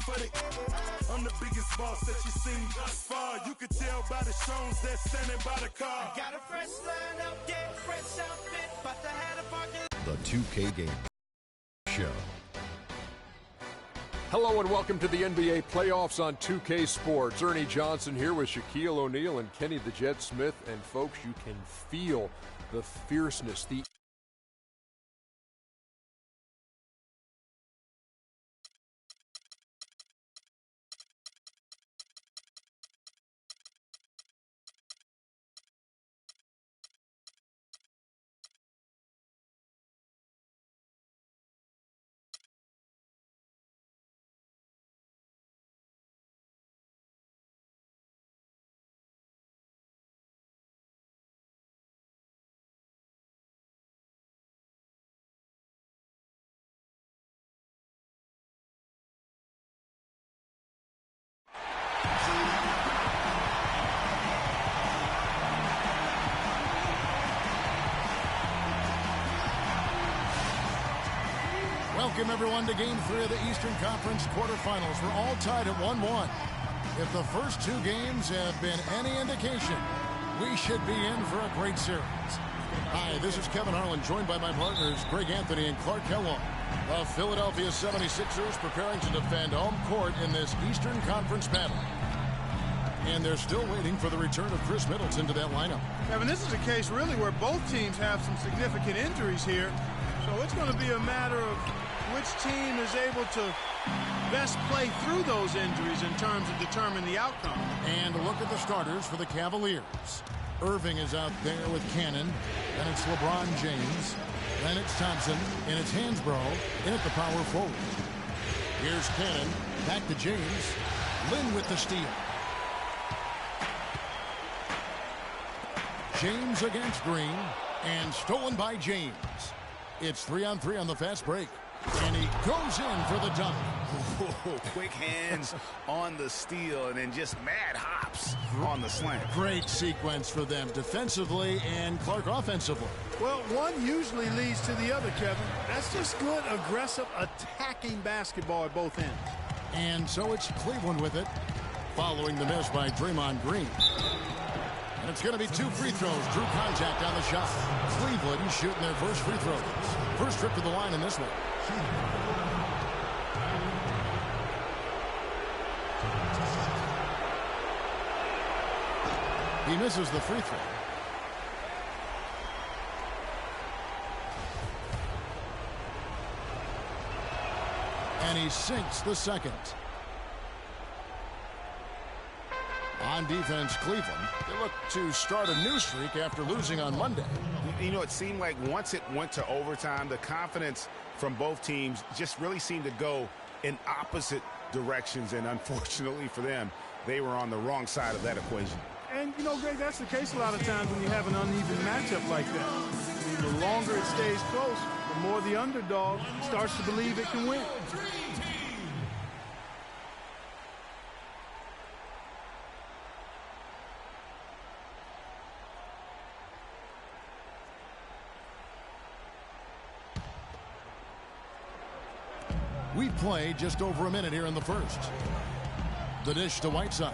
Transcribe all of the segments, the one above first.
I'm the biggest boss that you seen thus far. You could tell by the Stones that's standing by the car. Got a fresh lineup, yeah, fresh outfit, about to have a party. The 2K Game Show. Hello and welcome to the NBA playoffs on 2K Sports. Ernie Johnson here with Shaquille O'Neal and Kenny the Jet Smith. And folks, you can feel the fierceness, the Welcome, everyone, to Game 3 of the Eastern Conference quarterfinals. We're all tied at 1-1. If the first two games have been any indication, we should be in for a great series. Hi, this is Kevin Harlan, joined by my partners, Greg Anthony and Clark Kellogg. The Philadelphia 76ers preparing to defend home court in this Eastern Conference battle. And they're still waiting for the return of Chris Middleton to that lineup. Kevin, this is a case really where both teams have some significant injuries here. So it's going to be a matter of which team is able to best play through those injuries in terms of determining the outcome. And a look at the starters for the Cavaliers. Irving is out there with Cannon. Then it's LeBron James. Then it's Thompson. And it's Hansbrough in at the power forward. Here's Cannon. Back to James. Lynn with the steal. James against Green. And stolen by James. It's 3-on-3 on the fast break. And he goes in for the dunk. Whoa, quick hands on the steal and then just mad hops on the slam. Great sequence for them defensively and Clark offensively. Well, one usually leads to the other, Kevin. That's just good, aggressive, attacking basketball at both ends. And so it's Cleveland with it, following the miss by Draymond Green. And it's going to be two free throws. Drew contact on the shot. Cleveland shooting their first free throws. First trip to the line in this one. He misses the free throw. And he sinks the second. On defense, Cleveland, they look to start a new streak after losing on Monday. You know, it seemed like once it went to overtime, the confidence from both teams just really seemed to go in opposite directions. And unfortunately for them, they were on the wrong side of that equation. And, you know, Greg, that's the case a lot of times when you have an uneven matchup like that. I mean, the longer it stays close, the more the underdog starts to believe it can win. We play just over a minute here in the first. The dish to Whiteside.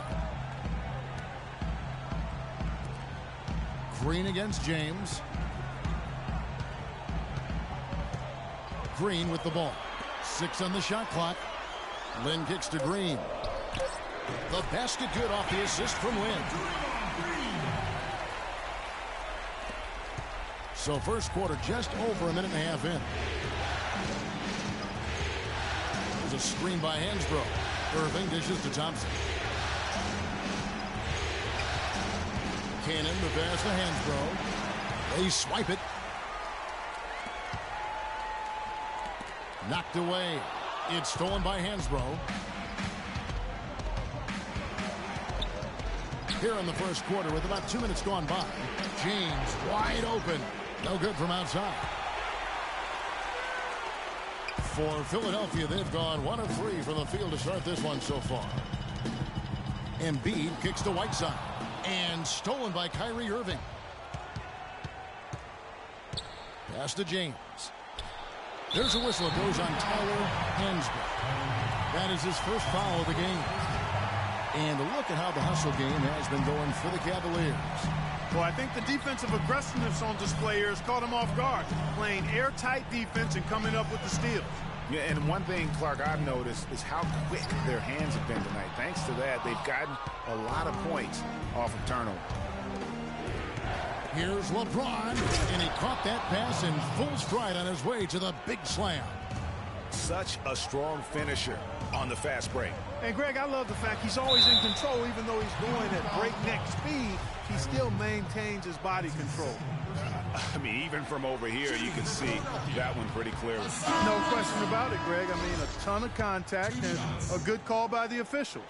Green against James. Green with the ball. 6 on the shot clock. Lynn kicks to Green. The basket good off the assist from Lynn. So first quarter just over a minute and a half in. A screen by Hansbrough. Irving dishes to Thompson. Cannon, the pass to Hansbrough. They swipe it. Knocked away. It's stolen by Hansbrough. Here in the first quarter with about 2 minutes gone by. James wide open. No good from outside. For Philadelphia, they've gone 1 of 3 from the field to start this one so far. Embiid kicks to Whiteside. And stolen by Kyrie Irving. Pass to James. There's a whistle. It goes on Tyler Hansbrough. That is his first foul of the game. And a look at how the hustle game has been going for the Cavaliers. Well, I think the defensive aggressiveness on display here has caught them off guard. Playing airtight defense and coming up with the steals. Yeah, and one thing, Clark, I've noticed is how quick their hands have been tonight. Thanks to that, they've gotten a lot of points off of turnover. Here's LeBron, and he caught that pass in full stride on his way to the big slam. Such a strong finisher on the fast break. And, Greg, I love the fact he's always in control. Even though he's going at breakneck speed, he still maintains his body control. I mean, even from over here, you can see that one pretty clearly. No question about it, Greg. I mean, a ton of contact and a good call by the officials.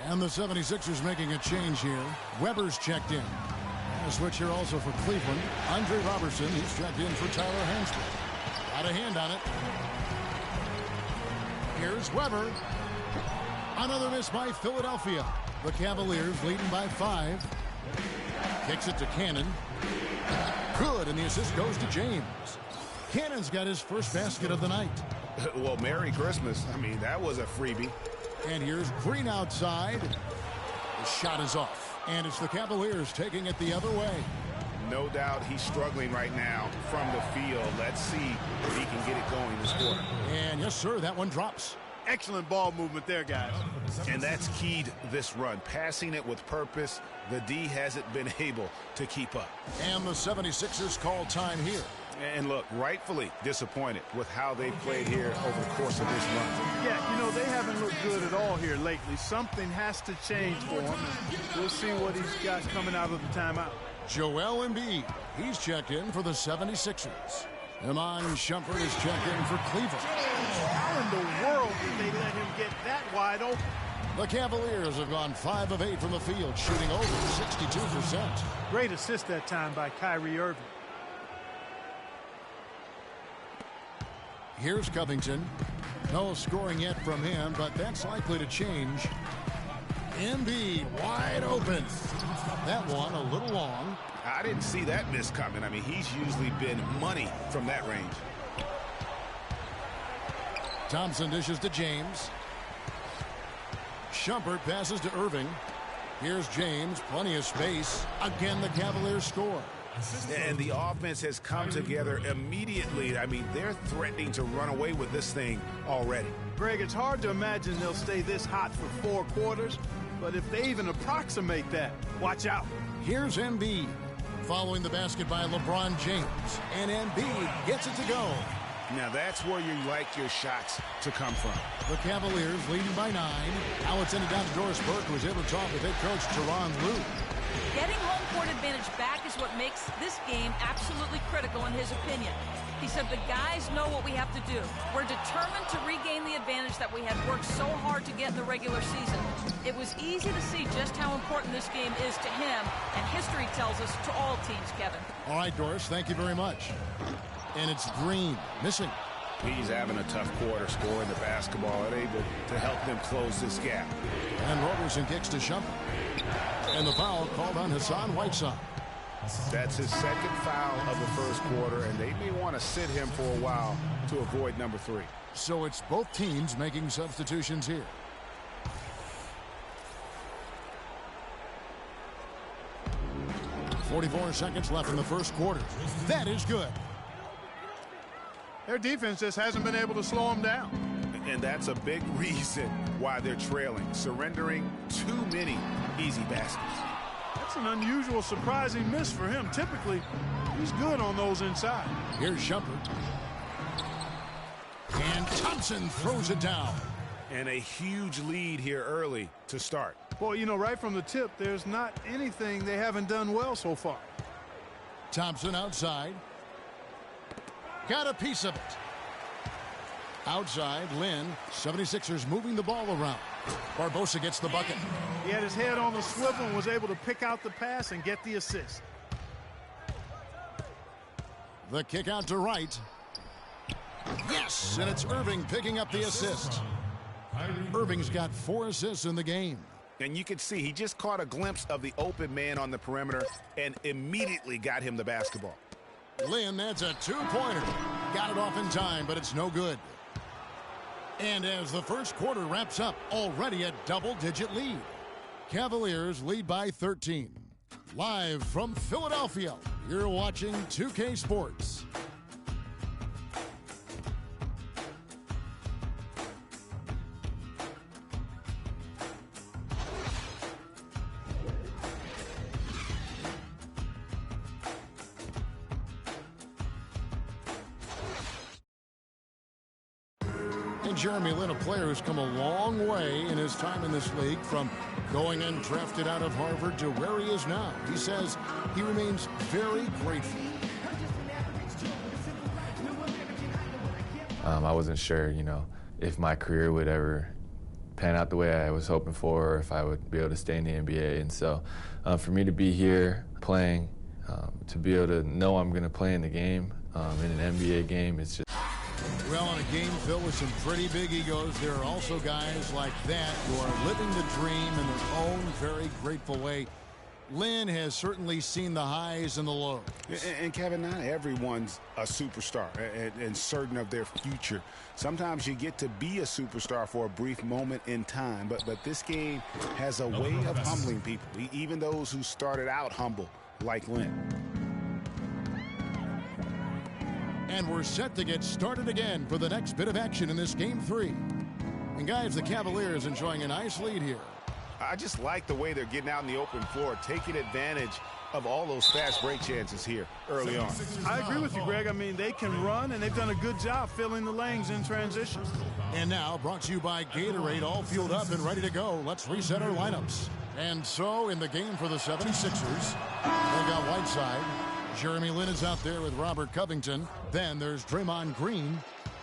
And the 76ers making a change here. Weber's checked in. A switch here also for Cleveland. Andre Robertson, he's checked in for Tyler Hansbrough. Got a hand on it. Here's Weber. Another miss by Philadelphia. The Cavaliers leading by 5. Kicks it to Cannon. Good, and the assist goes to James. Cannon's got his first basket of the night. Well, Merry Christmas. I mean, that was a freebie. And here's Green outside. The shot is off, and it's the Cavaliers taking it the other way. No doubt he's struggling right now from the field. Let's see if he can get it going this quarter. And yes, sir, that one drops. Excellent ball movement there, guys. And that's keyed this run. Passing it with purpose. The D hasn't been able to keep up. And the 76ers call time here. And look, rightfully disappointed with how they played here over the course of this run. Yeah, you know, they haven't looked good at all here lately. Something has to change for him. We'll see what he's got coming out of the timeout. Joel Embiid, he's checked in for the 76ers. Iman Shumpert is checked in for Cleveland. How in the world did they let him get that wide open? The Cavaliers have gone 5 of 8 from the field, shooting over 62%. Great assist that time by Kyrie Irving. Here's Covington. No scoring yet from him, but that's likely to change. Embiid wide open. That one a little long. I didn't see that miss coming. I mean, he's usually been money from that range. Thompson dishes to James. Shumpert passes to Irving. Here's James, plenty of space. Again, the Cavaliers score. And the offense has come together immediately. I mean, they're threatening to run away with this thing already. Greg, it's hard to imagine they'll stay this hot for 4 quarters, but if they even approximate that, watch out. Here's Embiid. Following the basket by LeBron James. And Embiid gets it to go. Now that's where you like your shots to come from. The Cavaliers leading by 9. Now it's ended down to Doris Burke, who was able to talk with head coach Tyronn Lue. Getting home court advantage back is what makes this game absolutely critical in his opinion. He said the guys know what we have to do. We're determined to regain the advantage that we had worked so hard to get in the regular season. It was easy to see just how important this game is to him, and history tells us to all teams, Kevin. All right, Doris, thank you very much. And it's Green, missing. He's having a tough quarter scoring the basketball and able to help them close this gap. And Robertson kicks to Shumpert. And the foul called on Hassan Whiteside. That's his second foul of the first quarter, and they may want to sit him for a while to avoid number 3. So it's both teams making substitutions here. .44 seconds left in the first quarter. That is good. Their defense just hasn't been able to slow them down. And that's a big reason why they're trailing, surrendering too many easy baskets. That's an unusual, surprising miss for him. Typically, he's good on those inside. Here's Shumpert. And Thompson throws it down. And a huge lead here early to start. Boy, you know, right from the tip, there's not anything they haven't done well so far. Thompson outside. Got a piece of it. Outside, Lynn. 76ers moving the ball around. Barbosa gets the bucket. He had his head on the swivel and was able to pick out the pass and get the assist. The kick out to Wright. Yes, and it's Irving picking up the assist. Irving's got 4 assists in the game. And you can see he just caught a glimpse of the open man on the perimeter and immediately got him the basketball. Lynn, that's a 2-pointer. Got it off in time, but it's no good. And as the first quarter wraps up, already a double-digit lead. Cavaliers lead by 13. Live from Philadelphia, you're watching 2K Sports. And Jeremy Lin, a player who's come a long way in his time in this league, from going undrafted out of Harvard to where he is now. He says he remains very grateful. I wasn't sure, if my career would ever pan out the way I was hoping for, or if I would be able to stay in the NBA. And so for me to be here playing, to be able to know I'm going to play in the game, in an NBA game, it's just... Well, in a game filled with some pretty big egos, there are also guys like that who are living the dream in their own very grateful way. Lin has certainly seen the highs and the lows. And Kevin, not everyone's a superstar and certain of their future. Sometimes you get to be a superstar for a brief moment in time, but this game has a way of humbling people, even those who started out humble, like Lin. And we're set to get started again for the next bit of action in this Game 3. And guys, the Cavaliers enjoying a nice lead here. I just like the way they're getting out in the open floor, taking advantage of all those fast break chances here early on. I agree with you, Greg. I mean, they can run, and they've done a good job filling the lanes in transition. And now, brought to you by Gatorade, all fueled up and ready to go. Let's reset our lineups. And so, in the game for the 76ers, they've got Whiteside. Jeremy Lin is out there with Robert Covington. Then there's Draymond Green.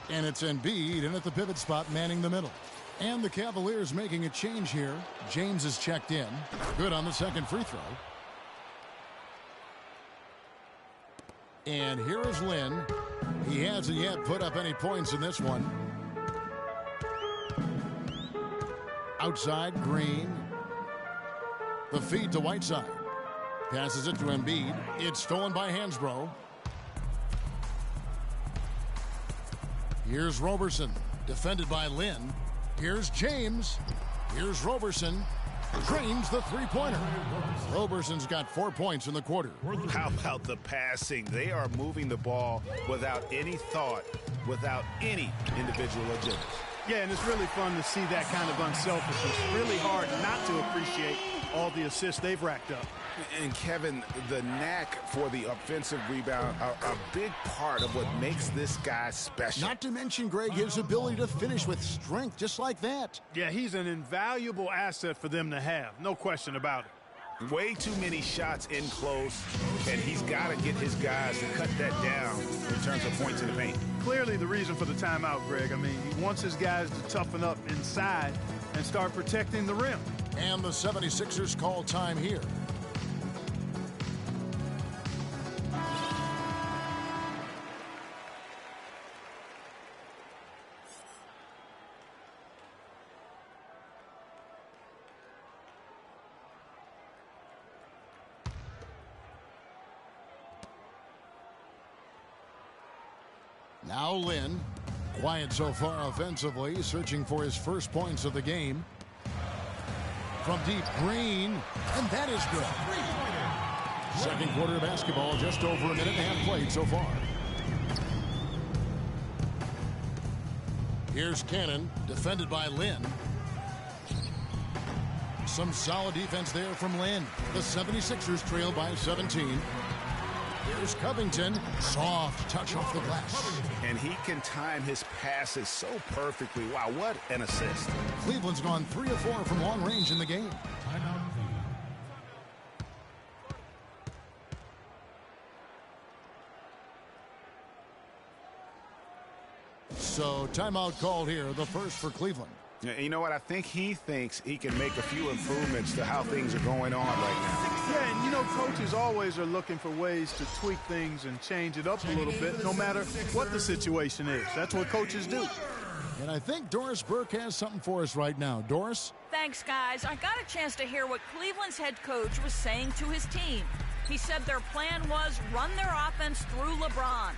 And it's Embiid in at the pivot spot, manning the middle. And the Cavaliers making a change here. James is checked in. Good on the second free throw. And here is Lin. He hasn't yet put up any points in this one. Outside, Green. The feed to Whiteside. Passes it to Embiid. It's stolen by Hansbrough. Here's Roberson. Defended by Lin. Here's James. Here's Roberson. Drains the three-pointer. Roberson's got 4 points in the quarter. How about the passing? They are moving the ball without any thought, without any individual agenda. Yeah, and it's really fun to see that kind of unselfishness. Really hard not to appreciate all the assists they've racked up. And Kevin, the knack for the offensive rebound are a big part of what makes this guy special. Not to mention, Greg, his ability to finish with strength just like that. Yeah, he's an invaluable asset for them to have. No question about it. Way too many shots in close, and he's got to get his guys to cut that down in terms of points in the paint. Clearly the reason for the timeout, Greg. I mean, he wants his guys to toughen up inside and start protecting the rim. And the 76ers call time here. Now Lin, quiet so far offensively, searching for his first points of the game. From deep, Green, and that is good. Second quarter basketball, just over a minute and a half played so far. Here's Cannon, defended by Lin. Some solid defense there from Lin. The 76ers trail by 17. Here's Covington. Soft touch off the glass. And he can time his passes so perfectly. Wow, what an assist. Cleveland's gone 3 of 4 from long range in the game. So timeout called here, the first for Cleveland. You know what? I think he thinks he can make a few improvements to how things are going on right now. Yeah, and you know, coaches always are looking for ways to tweak things and change it up a little bit, no matter what the situation is. That's what coaches do. And I think Doris Burke has something for us right now. Doris? Thanks, guys. I got a chance to hear what Cleveland's head coach was saying to his team. He said their plan was run their offense through LeBron.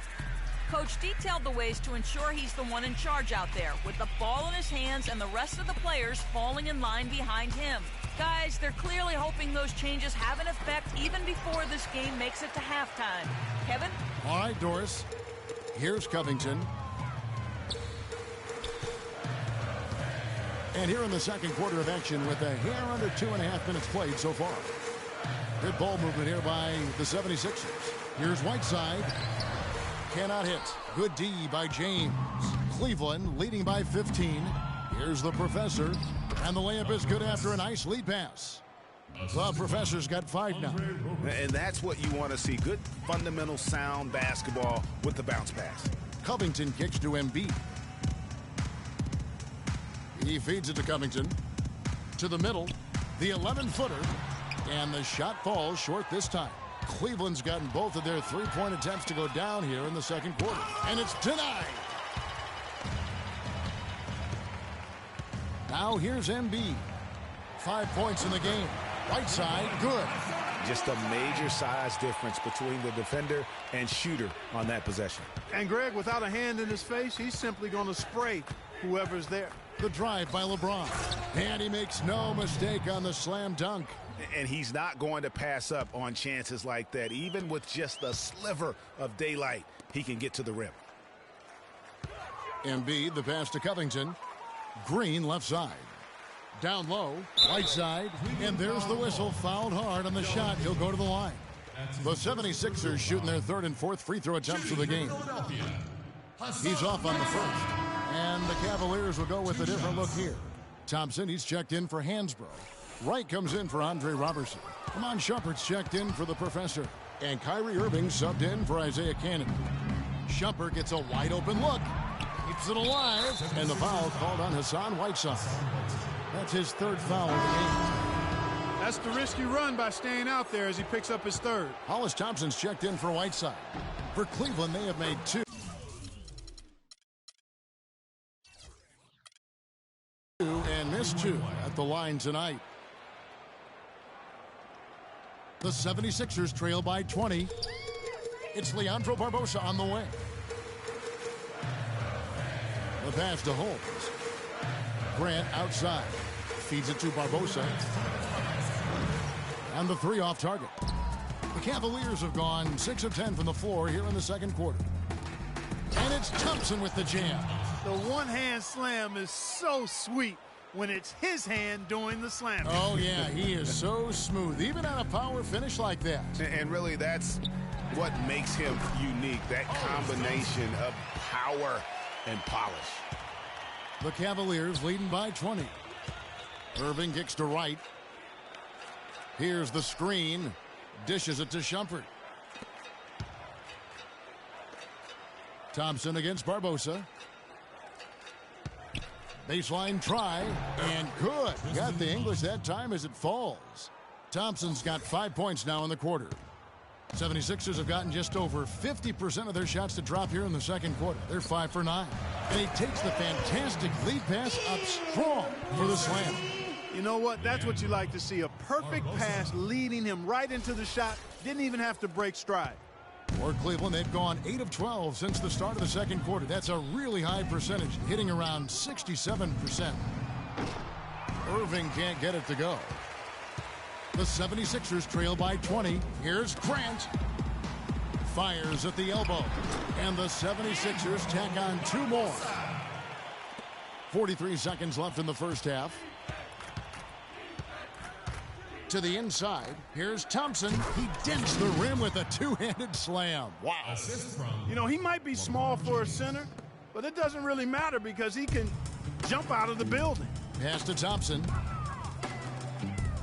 coach detailed the ways to ensure he's the one in charge out there, with the ball in his hands and the rest of the players falling in line behind him. Guys, they're clearly hoping those changes have an effect even before this game makes it to halftime. Kevin? All right, Doris. Here's Covington. And here in the second quarter of action with a hair under 2.5 minutes played so far. Good ball movement here by the 76ers. Here's Whiteside. Cannot hit. Good D by James. Cleveland leading by 15. Here's the Professor. And the layup is good after a nice lead pass. The Professor's got 5 now. And that's what you want to see. Good fundamental sound basketball with the bounce pass. Covington kicks to Embiid. He feeds it to Covington. To the middle. The 11-footer. And the shot falls short this time. Cleveland's gotten both of their three-point attempts to go down here in the second quarter. And it's denied. Now here's Embiid. 5 points in the game. Right side, good. Just a major size difference between the defender and shooter on that possession. And Greg, without a hand in his face, he's simply going to spray whoever's there. The drive by LeBron. And he makes no mistake on the slam dunk. And he's not going to pass up on chances like that. Even with just a sliver of daylight, he can get to the rim. Embiid, the pass to Covington. Green left side. Down low, right side, and there's the whistle. Fouled hard on the shot. He'll go to the line. The 76ers shooting their third and fourth free throw attempts of the game. He's off on the first. And the Cavaliers will go with a different look here. Thompson, he's checked in for Hansbrough. Wright comes in for Andre Robertson. Amon Shumpert's checked in for the Professor. And Kyrie Irving subbed in for Isaiah Cannon. Shumpert gets a wide open look. Keeps it alive. And the foul called on Hassan Whiteside. That's his third foul of the game. That's the risky run by staying out there as he picks up his third. Hollis Thompson's checked in for Whiteside. For Cleveland, they have made 2. And missed 2 at the line tonight. The 76ers trail by 20. It's Leandro Barbosa on the way. The pass to Holmes. Grant outside. Feeds it to Barbosa. And the 3 off target. The Cavaliers have gone 6 of 10 from the floor here in the second quarter. And it's Thompson with the jam. The one-hand slam is so sweet when it's his hand doing the slam. Oh, yeah, he is so smooth, even on a power finish like that. And really, that's what makes him unique, that combination of power and polish. The Cavaliers leading by 20. Irving kicks to Wright. Here's the screen. Dishes it to Shumpert. Thompson against Barbosa. Baseline try, and good. Got the English that time as it falls. Thompson's got 5 points now in the quarter. 76ers have gotten just over 50% of their shots to drop here in the second quarter. They're 5 for 9. And he takes the fantastic lead pass up strong for the slam. You know what? That's what you like to see. A perfect pass leading him right into the shot. Didn't even have to break stride. For Cleveland, they've gone 8 of 12 since the start of the second quarter. That's a really high percentage, hitting around 67%. Irving can't get it to go. The 76ers trail by 20. Here's Grant. Fires at the elbow. And the 76ers tack on 2 more. 43 seconds left in the first half. To the inside. Here's Thompson. He dents the rim with a 2-handed slam. Wow. You know, he might be small for a center, but it doesn't really matter because he can jump out of the building. Pass to Thompson.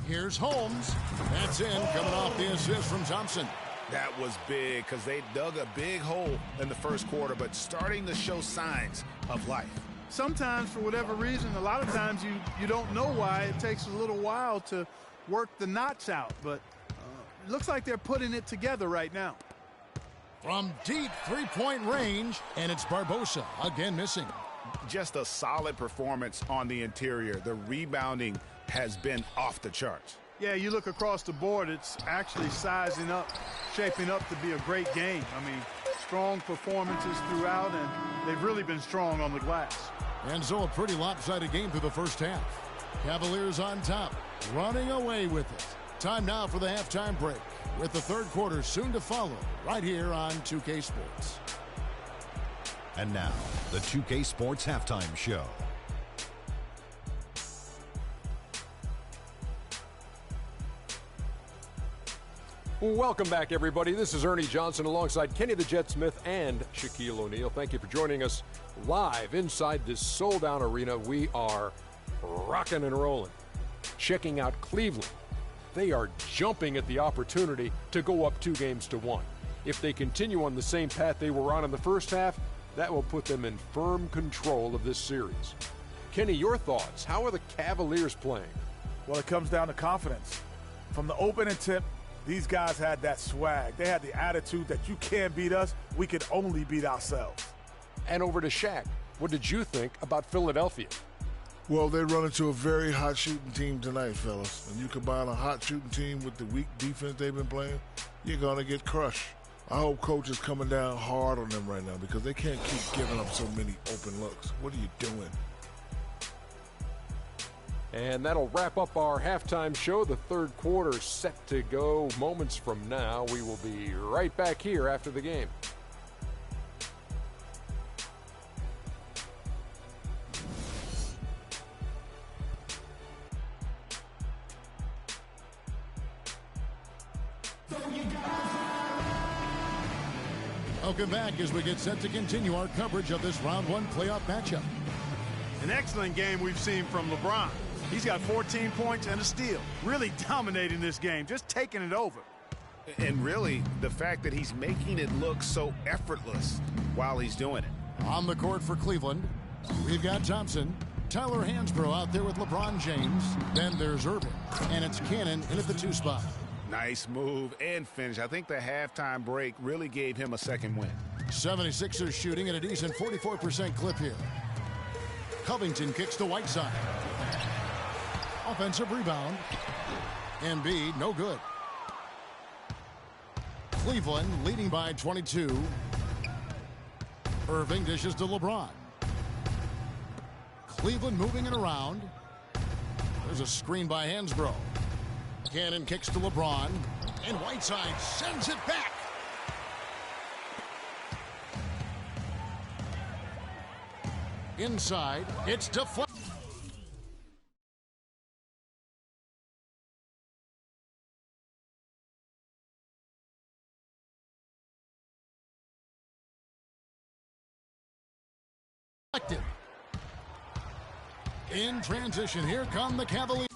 Here's Holmes. That's in, coming off the assist from Thompson. That was big because they dug a big hole in the first quarter, but starting to show signs of life. Sometimes, for whatever reason, a lot of times you don't know why. It takes a little while to work the knots out, but it looks like they're putting it together right now. From deep three-point range, and it's Barbosa, again missing. Just a solid performance on the interior. The rebounding has been off the charts. Yeah, you look across the board, it's actually sizing up, shaping up to be a great game. I mean, strong performances throughout, and they've really been strong on the glass. And so a pretty lopsided game through the first half. Cavaliers on top, running away with it. Time now for the halftime break, with the third quarter soon to follow, right here on 2K Sports. And now, the 2K Sports Halftime Show. Welcome back, everybody. This is Ernie Johnson alongside Kenny the Jet Smith and Shaquille O'Neal. Thank you for joining us live inside this sold-out arena. We are rocking and rolling. Checking out Cleveland. They are jumping at the opportunity to go up 2-1. If they continue on the same path they were on in the first half, that will put them in firm control of this series. Kenny, your thoughts? How are the Cavaliers playing? Well, it comes down to confidence. From the opening tip, these guys had that swag. They had the attitude that you can't beat us, we could only beat ourselves. And over to Shaq. What did you think about Philadelphia? Well, they run into a very hot shooting team tonight, fellas. And you combine a hot shooting team with the weak defense they've been playing, you're going to get crushed. I hope coach is coming down hard on them right now because they can't keep giving up so many open looks. What are you doing? And that'll wrap up our halftime show. The third quarter set to go moments from now. We will be right back here after the game. Welcome back as we get set to continue our coverage of this round one playoff matchup. An excellent game we've seen from LeBron. He's got 14 points and a steal. Really dominating this game, just taking it over. And really, the fact that he's making it look so effortless while he's doing it. On the court for Cleveland, we've got Thompson, Tyler Hansbrough out there with LeBron James. Then there's Irving, and it's Cannon in at the 2 spot. Nice move and finish. I think the halftime break really gave him a second win. 76ers shooting at a decent 44% clip here. Covington kicks to Whiteside. Offensive rebound. Embiid, no good. Cleveland leading by 22. Irving dishes to LeBron. Cleveland moving it around. There's a screen by Hansbrough. Cannon kicks to LeBron. And Whiteside sends it back. Inside, it's deflected. In transition, here come the Cavaliers.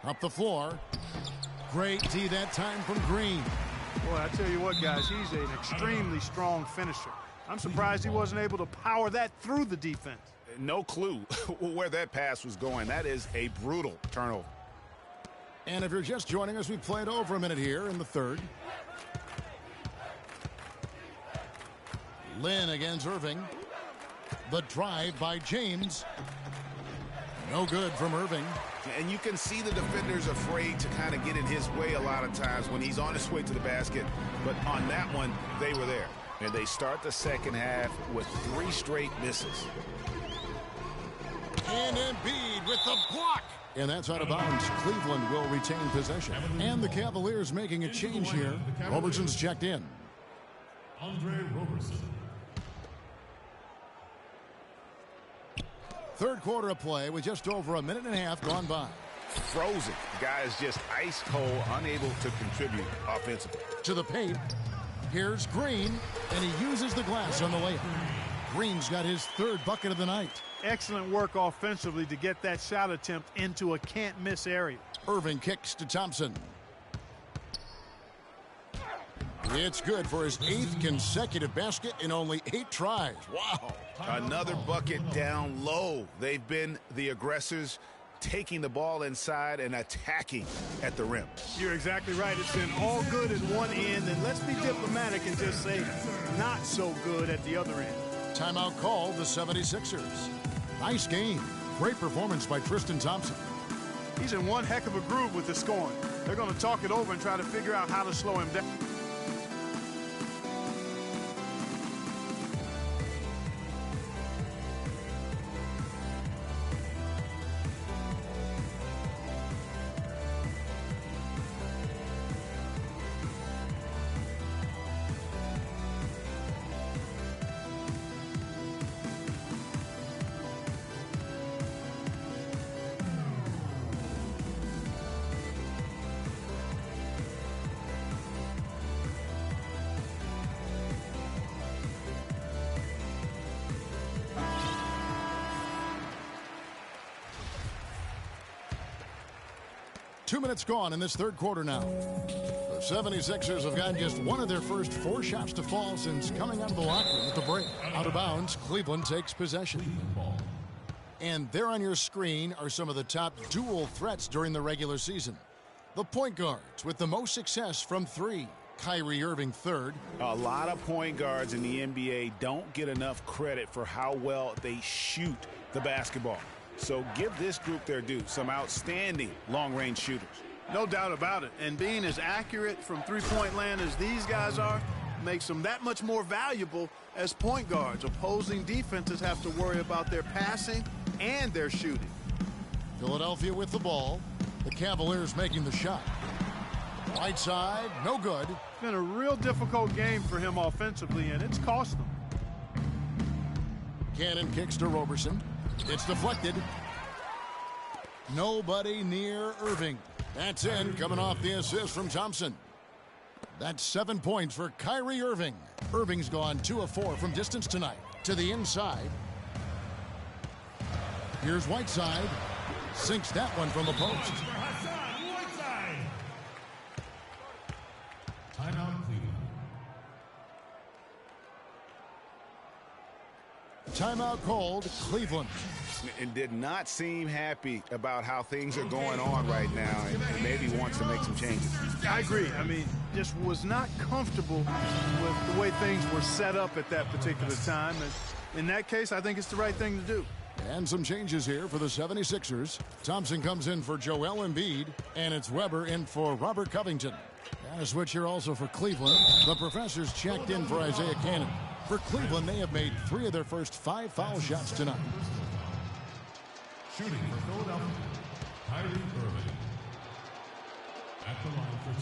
Up the floor. Great D that time from Green. Boy, I tell you what, guys, he's an extremely strong finisher. I'm surprised he wasn't able to power that through the defense. No clue where that pass was going. That is a brutal turnover. And if you're just joining us, we played over a minute here in the third. Lynn against Irving. The drive by James. No good from Irving. And you can see the defenders afraid to kind of get in his way a lot of times when he's on his way to the basket. But on that one, they were there. And they start the second half with 3 straight misses. And Embiid with the block. And that's out of bounds. Cleveland will retain possession. And the Cavaliers making a change here. Roberson's checked in. Andre Roberson. Third quarter of play with just over a minute and a half gone by. Frozen. The guy is just ice cold, unable to contribute offensively. To the paint. Here's Green, and he uses the glass on the layup. Green's got his 3rd bucket of the night. Excellent work offensively to get that shot attempt into a can't-miss area. Irving kicks to Thompson. It's good for his 8th consecutive basket in only 8 tries. Wow. Another bucket down low. They've been the aggressors, taking the ball inside and attacking at the rim. You're exactly right. It's been all good at one end, and let's be diplomatic and just say not so good at the other end. Timeout called the 76ers. Nice game. Great performance by Tristan Thompson. He's in one heck of a groove with the scoring. They're going to talk it over and try to figure out how to slow him down. Two minutes gone in this third quarter now. The 76ers have gotten just one of their first 4 shots to fall since coming out of the locker room at the break. Out of bounds, Cleveland takes possession. And there on your screen are some of the top dual threats during the regular season. The point guards with the most success from 3. Kyrie Irving 3rd. A lot of point guards in the NBA don't get enough credit for how well they shoot the basketball. So give this group their due. Some outstanding long-range shooters. No doubt about it. And being as accurate from three-point land as these guys are makes them that much more valuable as point guards. Opposing defenses have to worry about their passing and their shooting. Philadelphia with the ball. The Cavaliers making the shot. Right side, no good. It's been a real difficult game for him offensively, and it's cost them. Cannon kicks to Roberson. It's deflected. Nobody near Irving. That's in, coming off the assist from Thompson. That's 7 points for Kyrie Irving. Irving's gone 2 of 4 from distance tonight. To the inside. Here's Whiteside. Sinks that one from the post. Timeout, Cleveland. Timeout called, Cleveland. And did not seem happy about how things are going on right now, and maybe wants to make some changes. I agree. I mean, just was not comfortable with the way things were set up at that particular time. And in that case, I think it's the right thing to do. And some changes here for the 76ers. Thompson comes in for Joel Embiid, and it's Weber in for Robert Covington. And a switch here also for Cleveland. The professors checked in for Isaiah Cannon. For Cleveland, they have made 3 of their first 5 foul shots tonight. Shooting for Philadelphia, Kyrie Irving. At the line for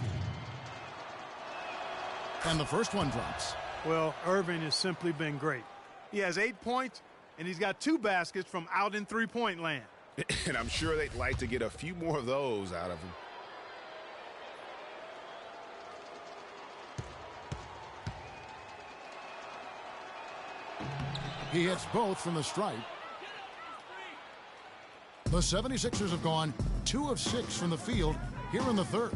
2. And the first one drops. Well, Irving has simply been great. He has 8 points, and he's got 2 baskets from out in three-point land. And I'm sure they'd like to get a few more of those out of him. He hits both from the stripe. The 76ers have gone 2 of 6 from the field here in the third.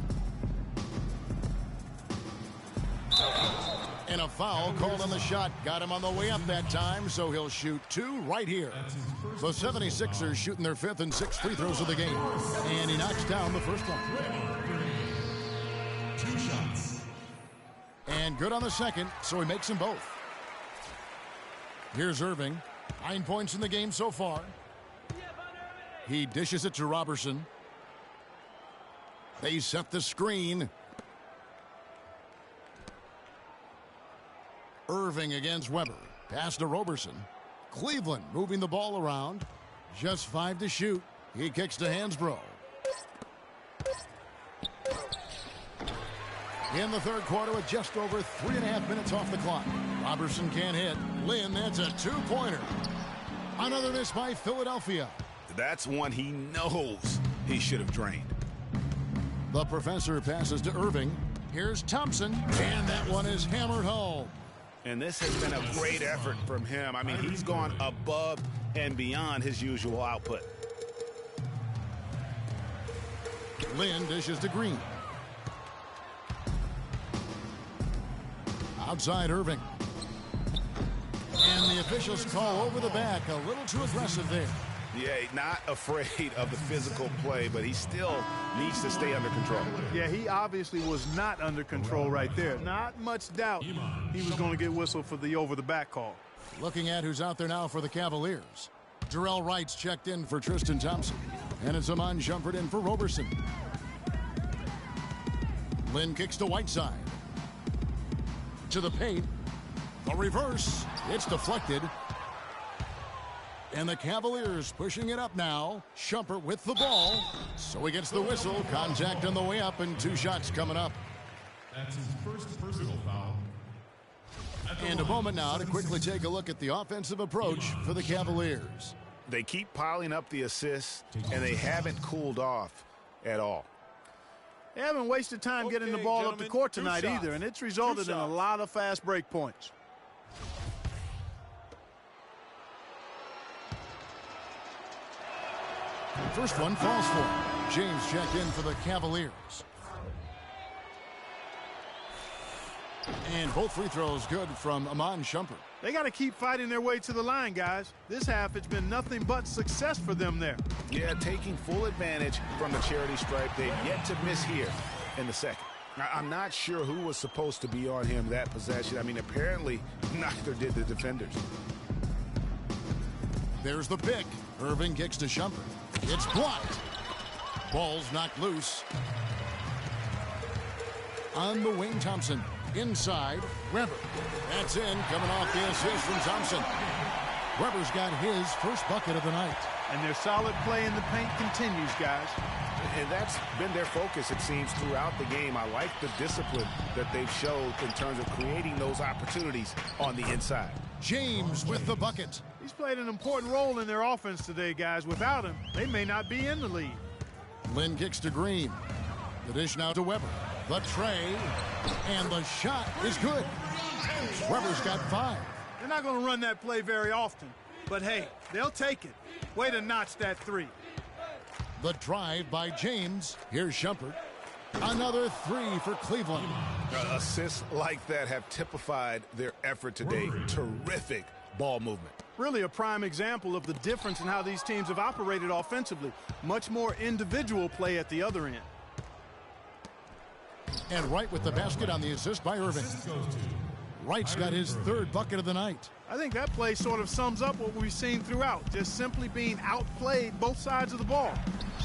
And a foul called on the shot. Got him on the way up that time, so he'll shoot 2 right here. The 76ers shooting their 5th and 6th free throws of the game. And he knocks down the first one. 2 shots. And good on the second, so he makes them both. Here's Irving. 9 points in the game so far. He dishes it to Robertson. They set the screen. Irving against Weber. Pass to Robertson. Cleveland moving the ball around. Just 5 to shoot. He kicks to Hansbrough. In the third quarter with just over 3.5 minutes off the clock. Robertson can't hit. Lynn, that's a 2-pointer. Another miss by Philadelphia. That's one he knows he should have drained. The professor passes to Irving. Here's Thompson. And that one is hammered home. And this has been a great effort from him. I mean, he's gone above and beyond his usual output. Lynn dishes to Green. Outside Irving. And the officials call over the back. A little too aggressive there. Yeah, not afraid of the physical play, but he still needs to stay under control. Yeah, he obviously was not under control right there. Not much doubt he was going to get whistled for the over-the-back call. Looking at who's out there now for the Cavaliers. Jarrell Wright's checked in for Tristan Thompson. And it's Amon Shumpert in for Roberson. Lynn kicks to Whiteside. To the paint. The reverse. It's deflected. And the Cavaliers pushing it up now. Shumpert with the ball. So he gets the whistle. Contact on the way up and 2 shots coming up. That's his first personal foul. And a moment now to quickly take a look at the offensive approach for the Cavaliers. They keep piling up the assists, and they haven't cooled off at all. They haven't wasted time getting the ball up the court tonight either, and it's resulted in a lot of fast break points. First one falls for him. James checked in for the Cavaliers. And both free throws good from Amon Shumpert. They got to keep fighting their way to the line, guys. This half, it's been nothing but success for them there. Yeah, taking full advantage from the charity stripe. They've yet to miss here in the second. I'm not sure who was supposed to be on him that possession. I mean, apparently neither did the defenders. There's the pick. Irving kicks to Shumpert. It's blocked. Ball's knocked loose. On the wing, Thompson. Inside, Weber. That's in, coming off the assist from Thompson. Weber's got his first bucket of the night. And their solid play in the paint continues, guys. And that's been their focus, it seems, throughout the game. I like the discipline that they've showed in terms of creating those opportunities on the inside. James with the bucket. He's played an important role in their offense today, guys. Without him, they may not be in the lead. Lynn kicks to Green. The dish now to Weber. The tray. And the shot is good. Weber's got 5. They're not going to run that play very often. But, hey, they'll take it. Way to notch that 3. The drive by James. Here's Shumpert. Another 3 for Cleveland. Assists like that have typified their effort today. Terrific ball movement. Really a prime example of the difference in how these teams have operated offensively. Much more individual play at the other end. And Wright with the basket on the assist by Irving. Wright's got his 3rd bucket of the night. I think that play sort of sums up what we've seen throughout. Just simply being outplayed both sides of the ball.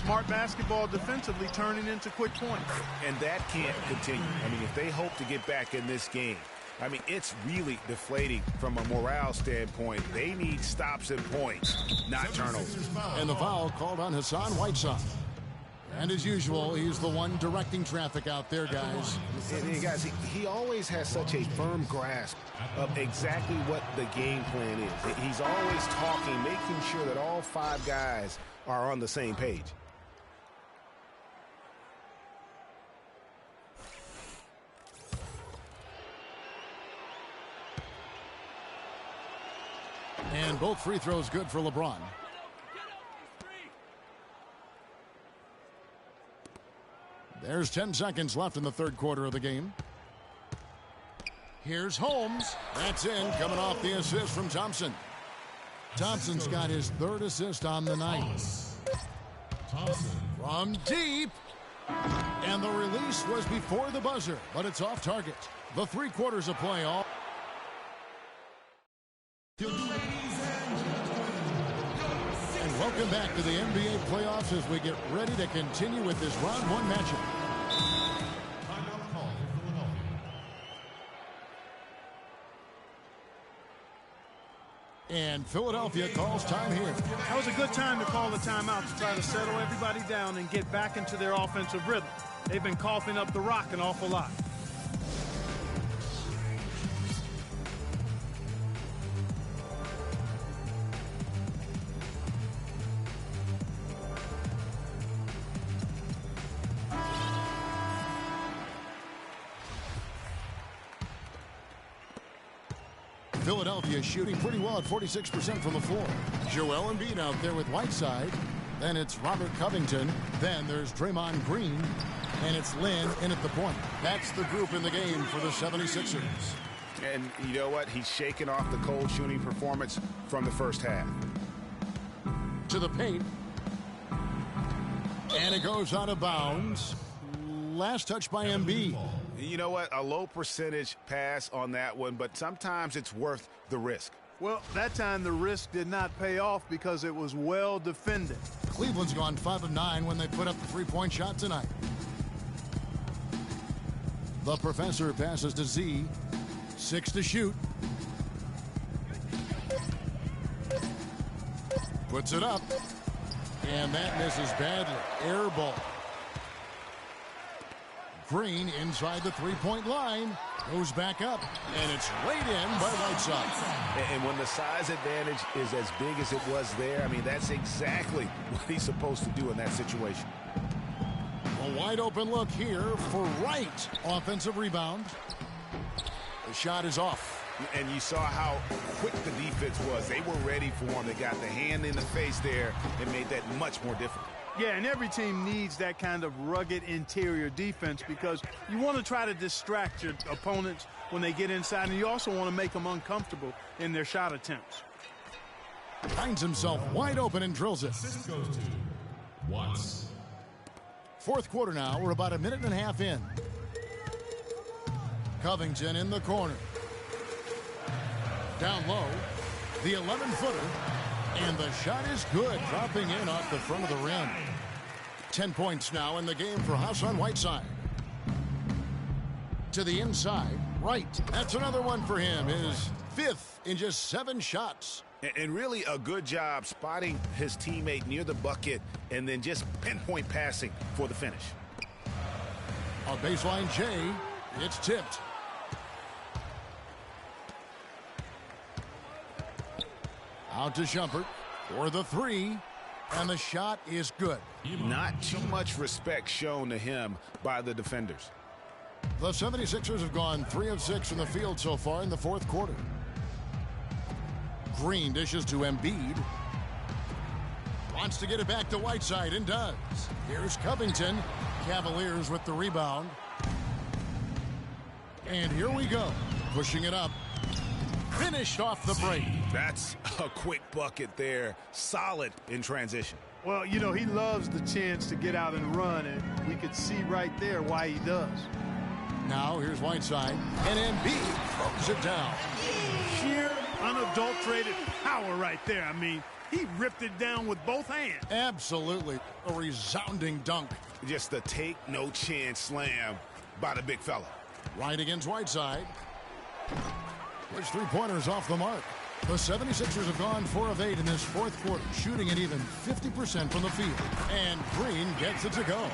Smart basketball defensively turning into quick points. And that can't continue. I mean, if they hope to get back in this game, I mean, it's really deflating from a morale standpoint. They need stops and points, not turnovers. And the foul called on Hassan Whiteside. And as usual, he's the one directing traffic out there, guys. And guys, he always has such a firm grasp of exactly what the game plan is. He's always talking, making sure that all 5 guys are on the same page. And both free throws good for LeBron. There's 10 seconds left in the third quarter of the game. Here's Holmes. That's in, coming off the assist from Thompson. Thompson's got his third assist on the night. Thompson from deep. And the release was before the buzzer, but it's off target. The 3 quarters of play all. And welcome back to the NBA playoffs as we get ready to continue with this round 1 matchup. And Philadelphia calls time here. That was a good time to call the timeout to try to settle everybody down and get back into their offensive rhythm. They've been coughing up the rock an awful lot. Philadelphia shooting pretty well at 46% from the floor. Joel Embiid out there with Whiteside. Then it's Robert Covington. Then there's Draymond Green. And it's Lynn in at the point. That's the group in the game for the 76ers. And you know what? He's shaking off the cold shooting performance from the first half. To the paint. And it goes out of bounds. Last touch by Embiid. You know what? A low percentage pass on that one, but sometimes it's worth the risk. Well, that time the risk did not pay off because it was well defended. Cleveland's gone 5 of 9 when they put up the 3-point shot tonight. The professor passes to Z. 6 to shoot. Puts it up. And that misses badly. Air ball. Green inside the 3-point line. Goes back up. And it's laid in by Whiteside. And when the size advantage is as big as it was there, I mean, that's exactly what he's supposed to do in that situation. A wide open look here for Wright. Offensive rebound. The shot is off. And you saw how quick the defense was. They were ready for him. They got the hand in the face there and made that much more difficult. Yeah, and every team needs that kind of rugged interior defense because you want to try to distract your opponents when they get inside, and you also want to make them uncomfortable in their shot attempts. Finds himself wide open and drills it. Once. Fourth quarter now. We're about a minute and a half in. Covington in the corner. Down low. The 11-footer. And the shot is good, dropping in off the front of the rim. 10 points now in the game for Hassan Whiteside. To the inside, Wright. That's another one for him. His 5th in just 7 shots. And really a good job spotting his teammate near the bucket and then just pinpoint passing for the finish. A baseline J. It's tipped. Out to Shumpert for the 3, and the shot is good. Not too much respect shown to him by the defenders. The 76ers have gone 3 of 6 from the field so far in the fourth quarter. Green dishes to Embiid. Wants to get it back to Whiteside and does. Here's Covington. Cavaliers with the rebound. And here we go. Pushing it up. Finished off the break. That's a quick bucket there. Solid in transition. Well, you know, he loves the chance to get out and run, and we could see right there why he does. Now here's Whiteside, and Embiid throws it down. Sheer, unadulterated power right there. I mean, he ripped it down with both hands. Absolutely. A resounding dunk. Just a take-no-chance slam by the big fella. Right against Whiteside. His 3-pointers off the mark. The 76ers have gone 4 of 8 in this fourth quarter, shooting at even 50% from the field. And Green gets it to go.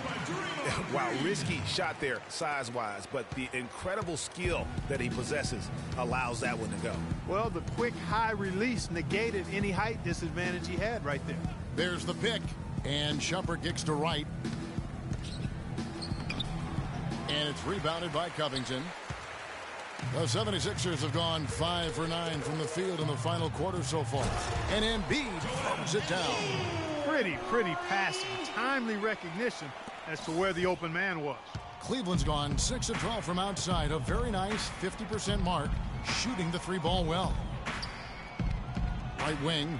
Wow, risky shot there size-wise, but the incredible skill that he possesses allows that one to go. Well, the quick high release negated any height disadvantage he had right there. There's the pick, and Shumpert kicks to Wright. And it's rebounded by Covington. The 76ers have gone 5 for 9 from the field in the final quarter so far. And Embiid throws it down. Pretty passing, timely recognition, as to where the open man was. Cleveland's gone 6 of 12 from outside. A very nice 50% mark, shooting the 3-ball well. Right wing.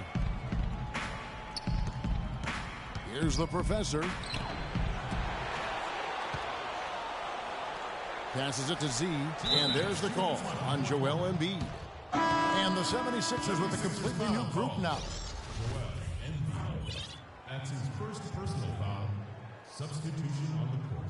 Here's the professor. Passes it to Z, and there's the call on Joel Embiid. And the 76ers with a completely new group now. That's his first personal foul. Substitution on the court.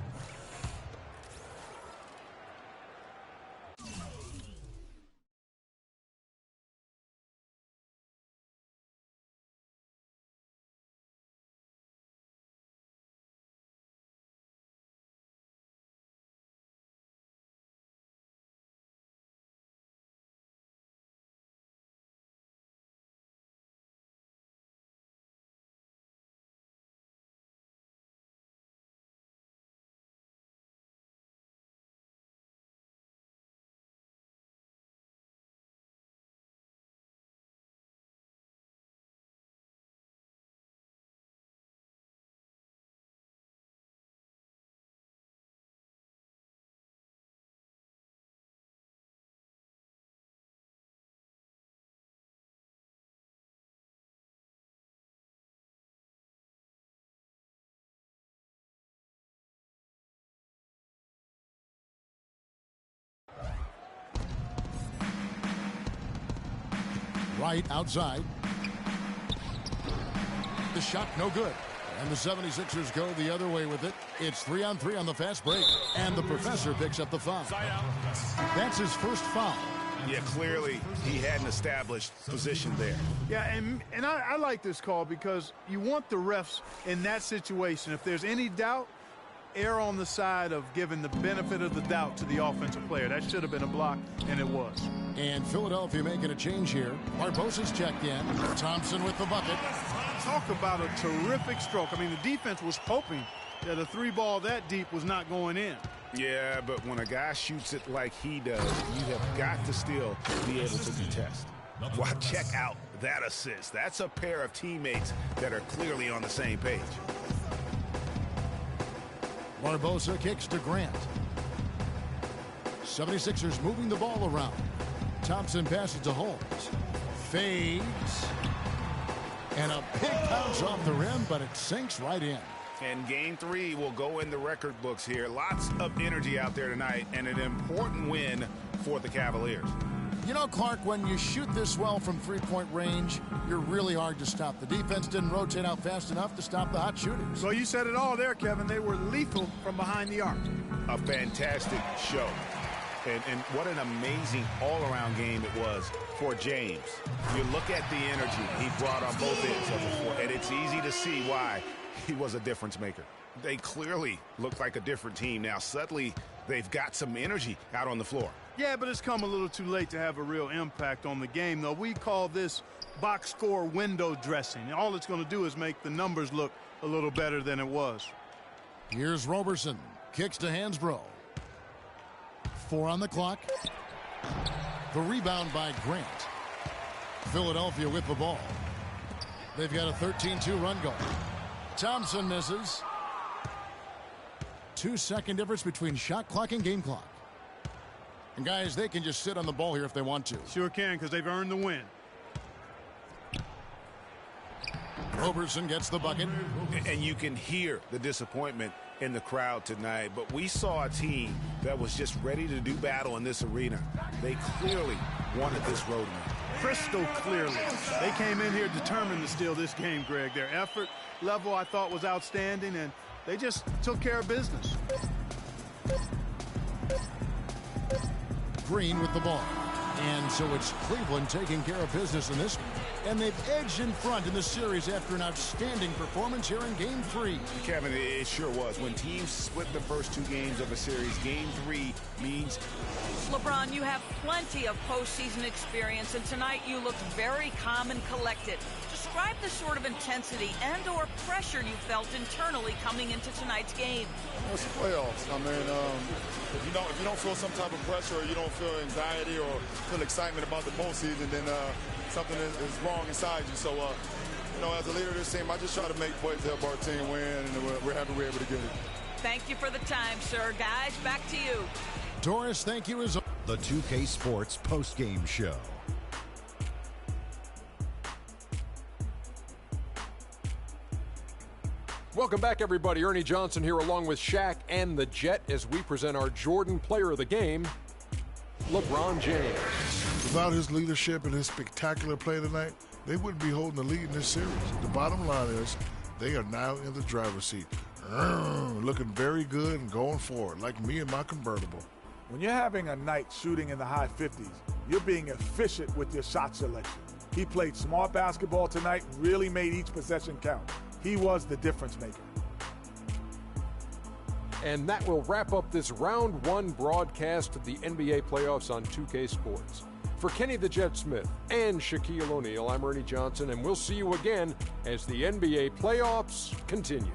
Right outside. The shot no good. And the 76ers go the other way with it. It's 3-on-3 on the fast break. And the professor picks up the foul. That's his first foul. Yeah, clearly he had an established position there. Yeah, and I like this call because you want the refs in that situation. If there's any doubt, err on the side of giving the benefit of the doubt to the offensive player. That should have been a block, and it was. And Philadelphia making a change here. Barbosa's checked in. Thompson with the bucket. Talk about a terrific stroke. I mean, the defense was hoping that a 3-ball that deep was not going in. Yeah, but when a guy shoots it like he does, you have got to still be able to contest. Wow, check out that assist. That's a pair of teammates that are clearly on the same page. Barbosa kicks to Grant. 76ers moving the ball around. Thompson passes to Holmes. Fades. And a big bounce off the rim, but it sinks right in. And game 3 will go in the record books here. Lots of energy out there tonight, and an important win for the Cavaliers. You know, Clark, when you shoot this well from three-point range, you're really hard to stop. The defense didn't rotate out fast enough to stop the hot shooters. Well, you said it all there, Kevin. They were lethal from behind the arc. A fantastic show. And what an amazing all-around game it was for James. You look at the energy he brought on both ends of the floor, and it's easy to see why he was a difference maker. They clearly look like a different team now. Suddenly, they've got some energy out on the floor. Yeah, but it's come a little too late to have a real impact on the game, though. We call this box score window dressing. All it's going to do is make the numbers look a little better than it was. Here's Roberson. Kicks to Hansbrough. 4 on the clock. The rebound by Grant. Philadelphia with the ball. They've got a 13-2 run going. Thompson misses. 2-second difference between shot clock and game clock. And guys, they can just sit on the ball here if they want to. Sure can, because they've earned the win. Roberson gets the bucket. And you can hear the disappointment in the crowd tonight. But we saw a team that was just ready to do battle in this arena. They clearly wanted this road win. Crystal clearly. They came in here determined to steal this game, Greg. Their effort level, I thought, was outstanding, and they just took care of business. Green with the ball. And so it's Cleveland taking care of business in this one. And they've edged in front in the series after an outstanding performance here in Game 3. Kevin, it sure was. When teams split the first 2 games of a series, Game 3 means... LeBron, you have plenty of postseason experience, and tonight you looked very calm and collected. Describe the sort of intensity and or pressure you felt internally coming into tonight's game. Well, it's the playoffs. I mean, if you don't feel some type of pressure, or you don't feel anxiety or feel excitement about the postseason, then something is wrong inside you. So, as a leader of this team, I just try to make plays to help our team win, and we're happy we're able to get it. Thank you for the time, sir. Guys, back to you. Doris, thank you as The 2K Sports postgame show. Welcome back, everybody. Ernie Johnson here along with Shaq and the Jet as we present our Jordan Player of the Game, LeBron James. Without his leadership and his spectacular play tonight, they wouldn't be holding the lead in this series. The bottom line is they are now in the driver's seat. Looking very good and going forward, like me and my convertible. When you're having a night shooting in the high 50s, you're being efficient with your shot selection. He played smart basketball tonight, really made each possession count. He was the difference maker. And that will wrap up this round one broadcast of the NBA playoffs on 2K Sports. For Kenny the Jet Smith and Shaquille O'Neal, I'm Ernie Johnson, and we'll see you again as the NBA playoffs continue.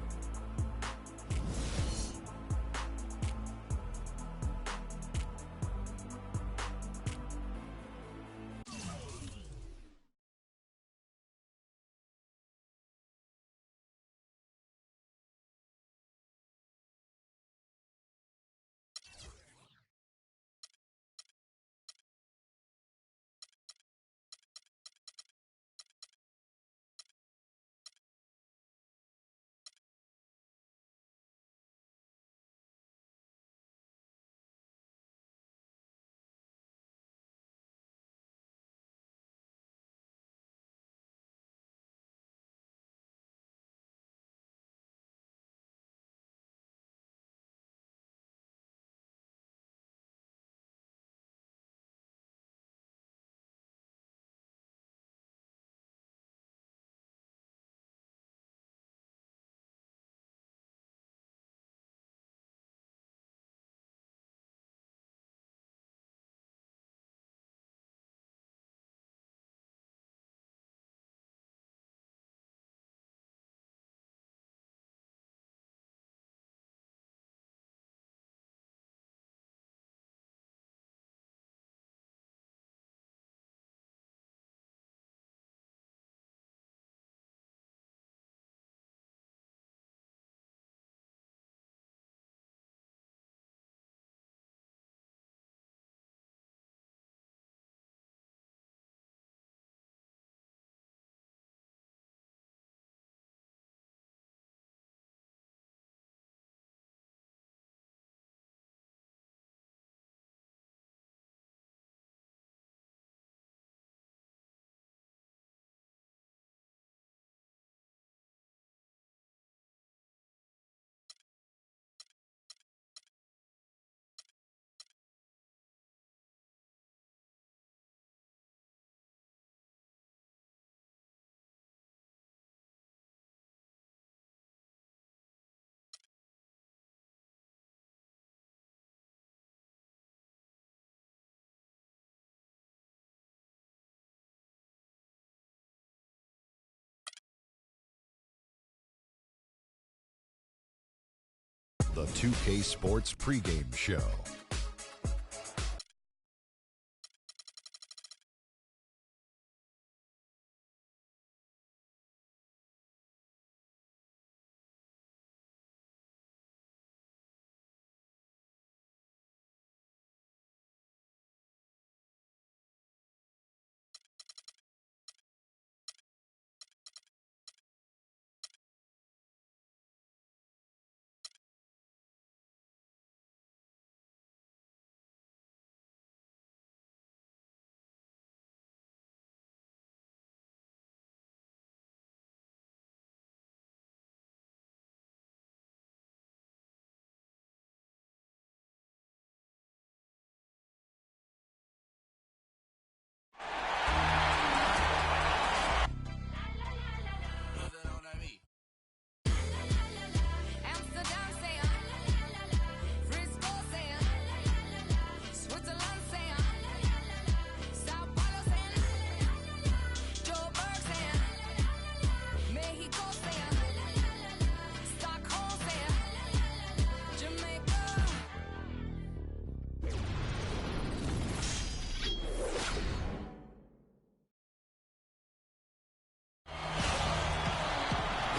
The 2K Sports pregame show.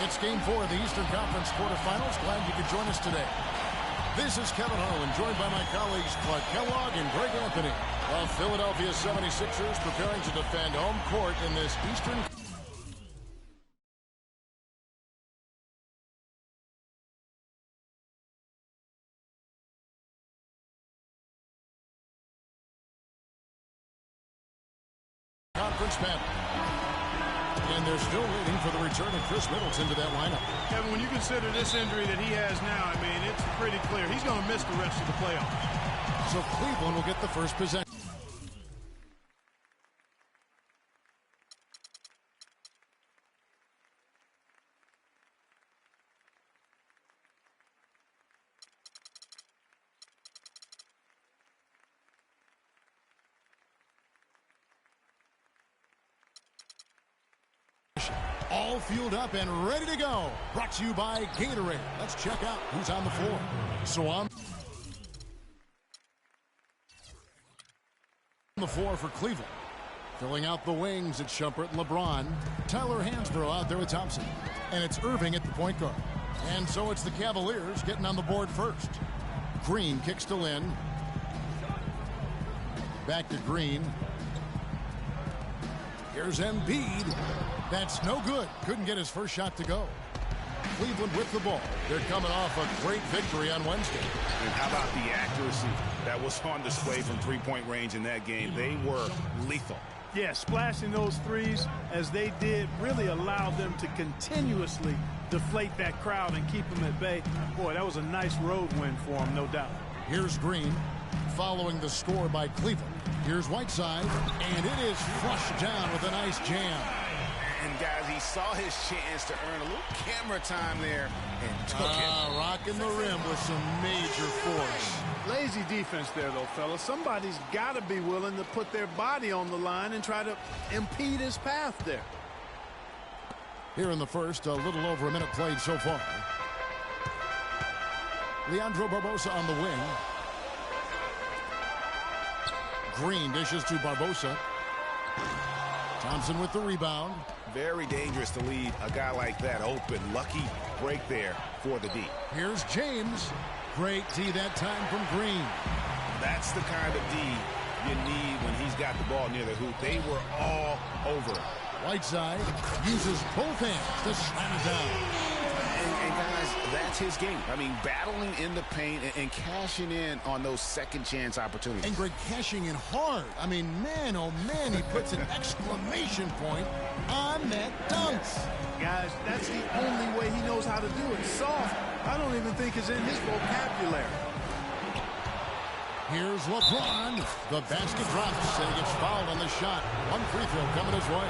It's Game 4 of the Eastern Conference quarterfinals. Glad you could join us today. This is Kevin Harlan, joined by my colleagues Clark Kellogg and Greg Anthony. While Philadelphia 76ers preparing to defend home court in this Eastern Conference battle. And they're still waiting for the return of Chris Middleton to that lineup. Kevin, when you consider this injury that he has now, I mean, it's pretty clear he's going to miss the rest of the playoffs. So Cleveland will get the first possession. All fueled up and ready to go. Brought to you by Gatorade. Let's check out who's on the floor. So on the floor for Cleveland. Filling out the wings, it's Shumpert and LeBron. Tyler Hansbrough out there with Thompson. And it's Irving at the point guard. And so it's the Cavaliers getting on the board first. Green kicks to Lynn. Back to Green. Here's Embiid. That's no good. Couldn't get his first shot to go. Cleveland with the ball. They're coming off a great victory on Wednesday. And how about the accuracy that was on display from three-point range in that game? They were lethal. Yeah, splashing those threes as they did really allowed them to continuously deflate that crowd and keep them at bay. Boy, that was a nice road win for them, no doubt. Here's Green following the score by Cleveland. Here's Whiteside, and it is flushed down with a nice jam. And, guys, he saw his chance to earn a little camera time there and took it. Rocking the rim with some major force. Lazy defense there, though, fellas. Somebody's got to be willing to put their body on the line and try to impede his path there. Here in the first, a little over a minute played so far. Leandro Barbosa on the wing. Green dishes to Barbosa. Thompson with the rebound. Very dangerous to leave a guy like that open. Lucky break there for the D. Here's James. Great D that time from Green. That's the kind of D you need when he's got the ball near the hoop. They were all over it. Whiteside uses both hands to slam it down. And guys, that's his game. I mean, battling in the paint and cashing in on those second chance opportunities. And Greg cashing in hard. I mean, man, oh man, he puts an exclamation point on that dunks. Guys, that's the only way he knows how to do it. Soft, I don't even think is in his vocabulary. Here's LeBron. The basket drops, and he gets fouled on the shot. One free throw coming his way.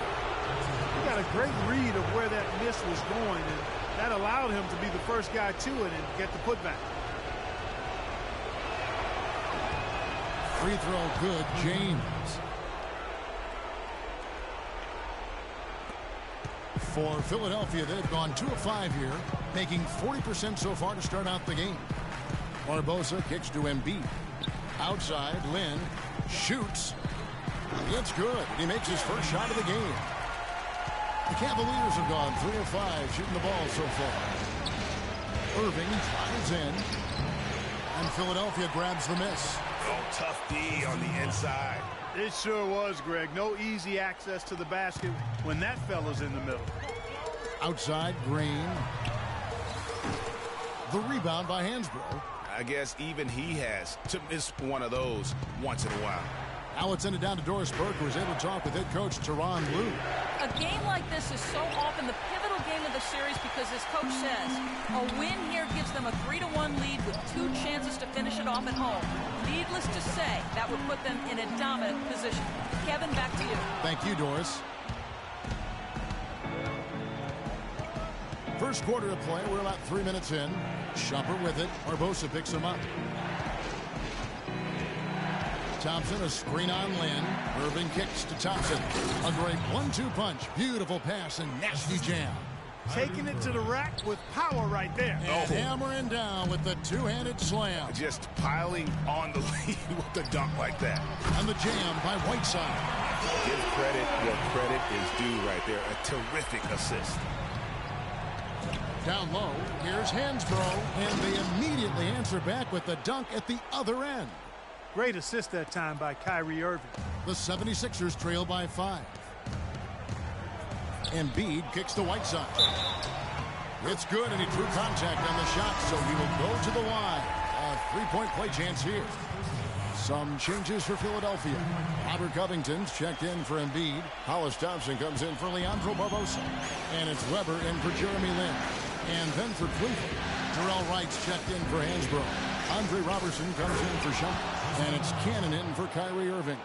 He got a great read of where that miss was going, and that allowed him to be the first guy to it and get the putback. Free throw good, James. For Philadelphia, they've gone 2 of 5 here, making 40% so far to start out the game. Barbosa kicks to Embiid. Outside, Lynn shoots. It's good. He makes his first shot of the game. The Cavaliers have gone 3 of 5 shooting the ball so far. Irving drives in, and Philadelphia grabs the miss. Oh, tough D on the inside. It sure was, Greg. No easy access to the basket when that fella's in the middle. Outside, Green. The rebound by Hansbrough. I guess even he has to miss one of those once in a while. Now it's ended down to Doris Burke, who was able to talk with head coach Teron Lue. A game like this is so often the pivotal game of the series because, as coach says, a win here gives them a 3-1 lead with 2 chances to finish it off at home. Needless to say, that would put them in a dominant position. Kevin, back to you. Thank you, Doris. First quarter of play, we're about 3 minutes in. Shumpert with it. Barbosa picks him up. Thompson, a screen on Lynn. Irving kicks to Thompson. A great 1-2 punch. Beautiful pass and nasty jam. Taking it to the rack with power right there. And hammering down with the two-handed slam. Just piling on the lead with the dunk like that. And the jam by Whiteside. Give credit where credit is due right there. A terrific assist. Down low, here's Hansbrough, and they immediately answer back with the dunk at the other end. Great assist that time by Kyrie Irving. The 76ers trail by 5. Embiid kicks to Whiteside. It's good, and he drew contact on the shot, so he will go to the line. A three-point play chance here. Some changes for Philadelphia. Robert Covington's checked in for Embiid. Hollis Thompson comes in for Leandro Barbosa. And it's Weber in for Jeremy Lin. And then for Cleveland, Terrell Wright's checked in for Hansbrough. Andre Robertson comes in for Shumpert. And it's Cannon in for Kyrie Irving.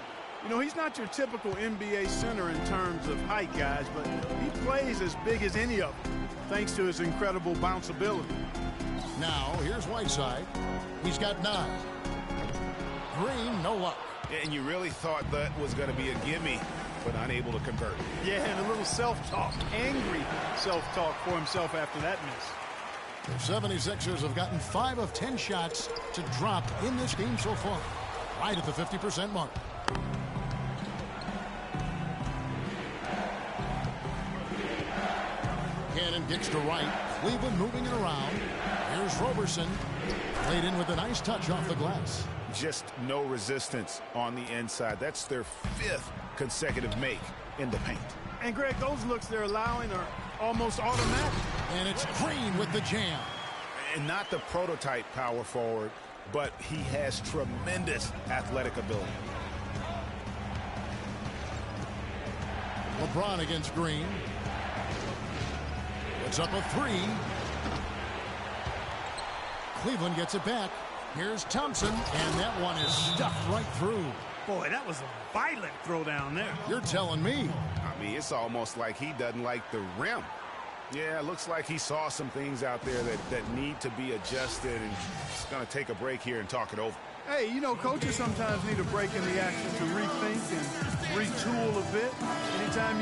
You know, he's not your typical NBA center in terms of height, guys, but he plays as big as any of them, thanks to his incredible bounceability. Now, here's Whiteside. He's got 9. Green, no luck. And you really thought that was going to be a gimme, but unable to convert. Yeah, and a little self-talk, angry self-talk for himself after that miss. The 76ers have gotten 5 of 10 shots to drop in this game so far, right at the 50% mark. Cannon gets to right. Cleveland moving it around. Here's Roberson. Laid in with a nice touch off the glass. Just no resistance on the inside. That's their 5th consecutive make in the paint. And, Greg, those looks they're allowing are almost automatic. And it's Green with the jam. And not the prototype power forward, but he has tremendous athletic ability. LeBron against Green. Puts up a 3. Cleveland gets it back. Here's Thompson, and that one is stuffed right through. Boy, that was a violent throw down there. You're telling me. I mean, it's almost like he doesn't like the rim. Yeah, it looks like he saw some things out there that need to be adjusted, and he's going to take a break here and talk it over. Hey, you know, coaches sometimes need a break in the action to rethink and retool a bit. Anytime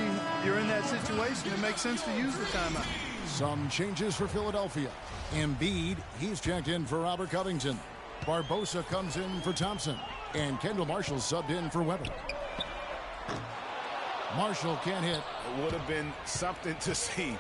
you're in that situation, it makes sense to use the timeout. Some changes for Philadelphia. Embiid, he's checked in for Robert Covington. Barbosa comes in for Thompson. And Kendall Marshall subbed in for Weber. Marshall can't hit. It would have been something to see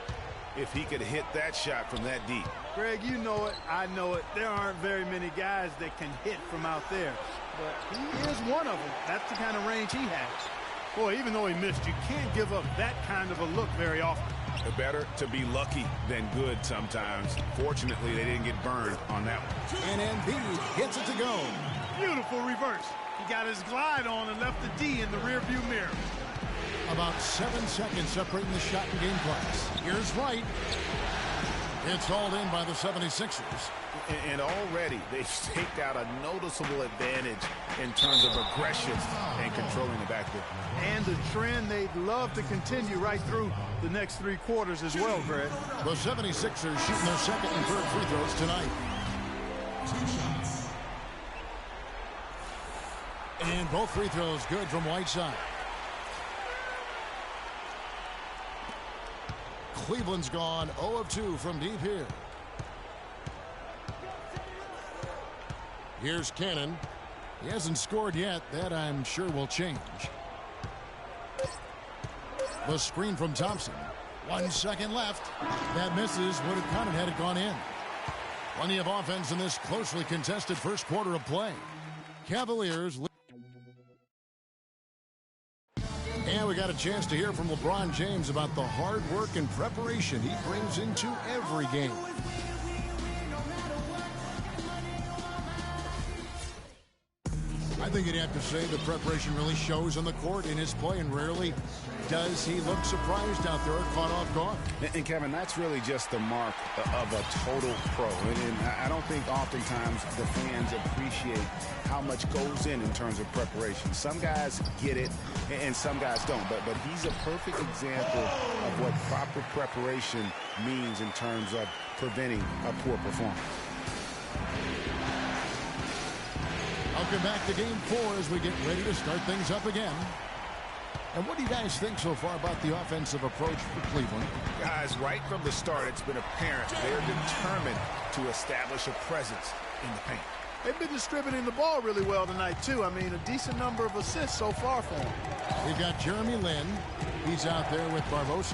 if he could hit that shot from that deep. Greg, you know it. I know it. There aren't very many guys that can hit from out there. But he is one of them. That's the kind of range he has. Boy, even though he missed, you can't give up that kind of a look very often. Better to be lucky than good sometimes. Fortunately, they didn't get burned on that one. And Embiid gets it to go. Beautiful reverse. He got his glide on and left the D in the rearview mirror. About 7 seconds separating the shot and game clocks. Here's Wright. It's hauled in by the 76ers. And already they've staked out a noticeable advantage in terms of aggression and controlling the backcourt. And a trend they'd love to continue right through the next 3 quarters as well, Greg. The 76ers shooting their second and third free throws tonight. 2 shots. And both free throws good from Whiteside. Cleveland's gone 0 of 2 from deep here. Here's Cannon. He hasn't scored yet. That, I'm sure, will change. The screen from Thompson. 1 second left. That misses. Would have counted had it gone in. Plenty of offense in this closely contested first quarter of play. Cavaliers. And we got a chance to hear from LeBron James about the hard work and preparation he brings into every game. I think you'd have to say the preparation really shows on the court in his play, and rarely does he look surprised out there or caught off guard. And Kevin, that's really just the mark of a total pro. And I don't think oftentimes the fans appreciate how much goes in terms of preparation. Some guys get it and some guys don't. But he's a perfect example of what proper preparation means in terms of preventing a poor performance. Welcome back to Game 4 as we get ready to start things up again. And what do you guys think so far about the offensive approach for Cleveland? Guys, right from the start, it's been apparent they're determined to establish a presence in the paint. They've been distributing the ball really well tonight, too. I mean, a decent number of assists so far for them. We've got Jeremy Lin. He's out there with Barbosa.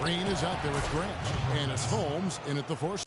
Green is out there with Grant. And it's Holmes in at the force.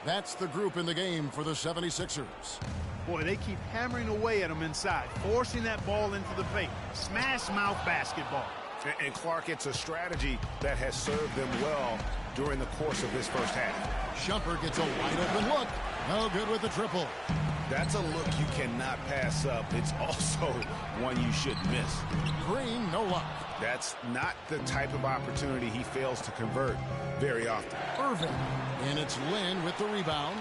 That's the group in the game for the 76ers. Boy, they keep hammering away at them inside, forcing that ball into the paint. Smash mouth basketball. And Clark, it's a strategy that has served them well during the course of this first half. Shumpert gets a wide open look. No good with the triple. That's a look you cannot pass up. It's also one you shouldn't miss. Green, no luck. That's not the type of opportunity he fails to convert very often. Irving. And it's Lynn with the rebound.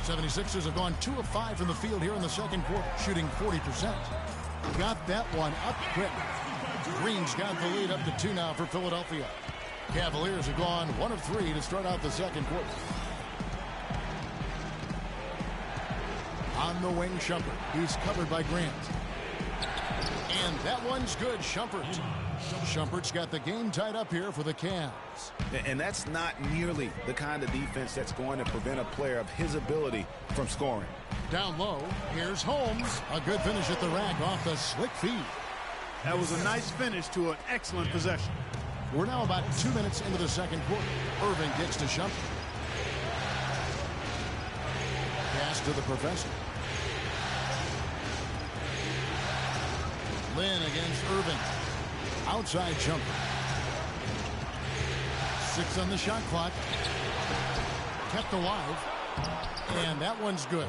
76ers have gone 2 of 5 from the field here in the second quarter, shooting 40%. Got that one up quick. Green's got the lead up to 2 now for Philadelphia. Cavaliers have gone 1 of 3 to start out the second quarter. On the wing, Shumpert. He's covered by Grant. And that one's good, Shumpert. Shumpert's got the game tied up here for the Cavs. And that's not nearly the kind of defense that's going to prevent a player of his ability from scoring. Down low, here's Holmes. A good finish at the rack off the slick feed. That was a nice finish to an excellent possession. We're now about 2 minutes into the second quarter. Irving gets to Shumpert. Pass to the professor. Lynn against Irving. Outside Shumpert. 6 on the shot clock. Kept alive. And that one's good.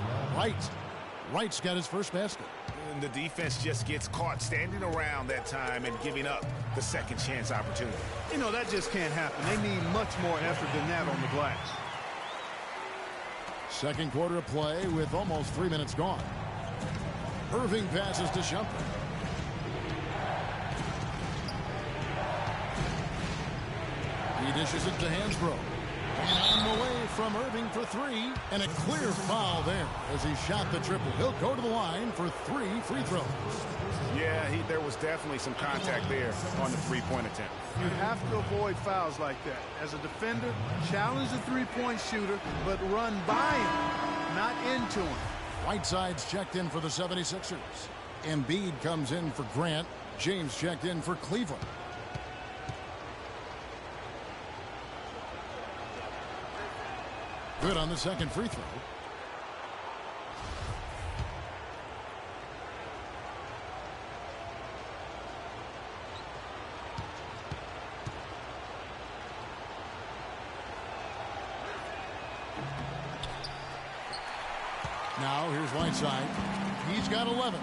Wright's got his first basket. And the defense just gets caught standing around that time and giving up the second chance opportunity. You know, that just can't happen. They need much more effort than that on the glass. Second quarter of play with almost 3 minutes gone. Irving passes to Shumpert. He dishes it to Hansbrough. And on the way from Irving for 3. And a clear foul there as he shot the triple. He'll go to the line for 3 free throws. Yeah, there was definitely some contact there on the three-point attempt. You have to avoid fouls like that. As a defender, challenge the three-point shooter, but run by him, not into him. Whiteside's checked in for the 76ers. Embiid comes in for Grant. James checked in for Cleveland. Good on the second free throw. Now here's Whiteside. He's got 11.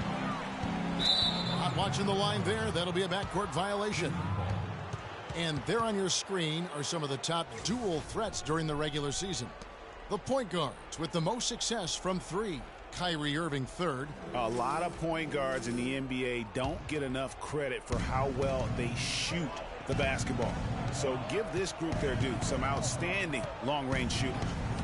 Not watching the line there. That'll be a backcourt violation. And there on your screen are some of the top dual threats during the regular season. The point guards with the most success from 3. Kyrie Irving third. A lot of point guards in the NBA don't get enough credit for how well they shoot the basketball. So give this group their due. Some outstanding long-range shooting.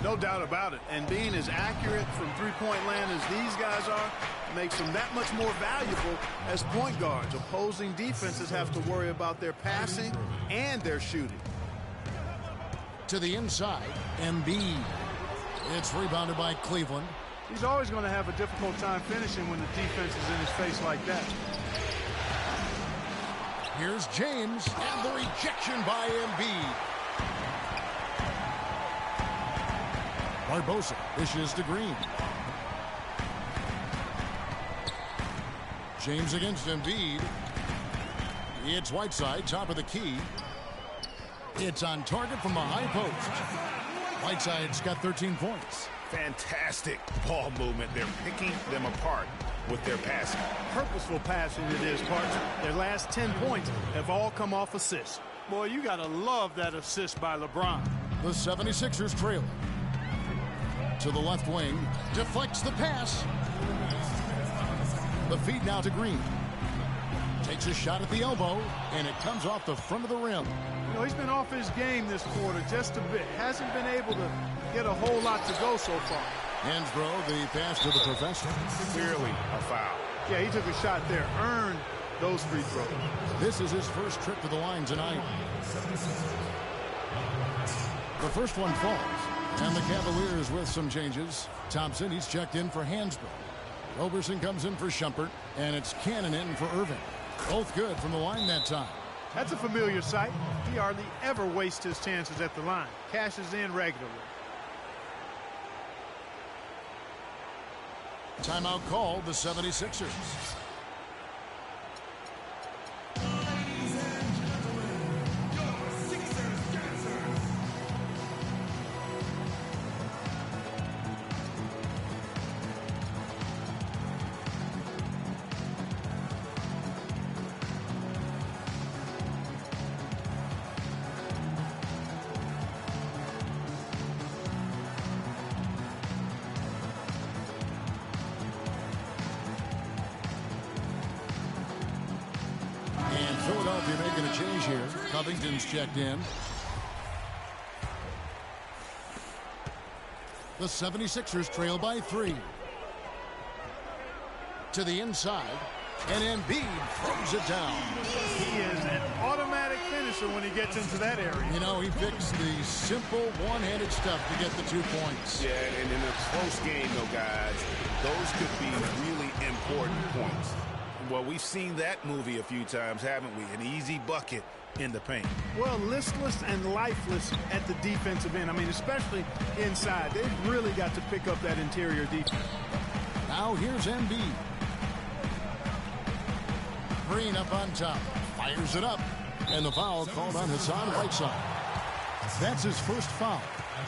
No doubt about it. And being as accurate from three-point land as these guys are makes them that much more valuable as point guards. Opposing defenses have to worry about their passing and their shooting. To the inside, Embiid. It's rebounded by Cleveland. He's always going to have a difficult time finishing when the defense is in his face like that. Here's James, and the rejection by Embiid. Barbosa dishes to Green. James against Embiid. It's Whiteside, top of the key. It's on target from the high post. Whiteside's got 13 points. Fantastic ball movement. They're picking them apart with their passing. Purposeful passing it is, partner. Their last 10 points have all come off assists. Boy, you got to love that assist by LeBron. The 76ers trail. To the left wing. Deflects the pass. The feed now to Green. Takes a shot at the elbow, and it comes off the front of the rim. You know, he's been off his game this quarter just a bit. Hasn't been able to get a whole lot to go so far. Hansbrough, the pass to the professor. Clearly a foul. Yeah, he took a shot there. Earned those free throws. This is his first trip to the line tonight. The first one falls, and the Cavaliers with some changes. Thompson, he's checked in for Hansbrough. Roberson comes in for Shumpert, and it's Cannon in for Irving. Both good from the line that time. That's a familiar sight. He hardly ever wastes his chances at the line. Cashes in regularly. Timeout called the 76ers. Philadelphia making a change here. Covington's checked in. The 76ers trail by 3. To the inside, and Embiid throws it down. He is an automatic finisher when he gets into that area. You know, he picks the simple one-handed stuff to get the 2 points. Yeah, and in a close game, though, guys, those could be really important points. Well, we've seen that movie a few times, haven't we? An easy bucket in the paint. Well, listless and lifeless at the defensive end. I mean, especially inside. They've really got to pick up that interior defense. Now here's Embiid. Green up on top. Fires it up. And the foul called on Hassan Whiteside. That's his first foul.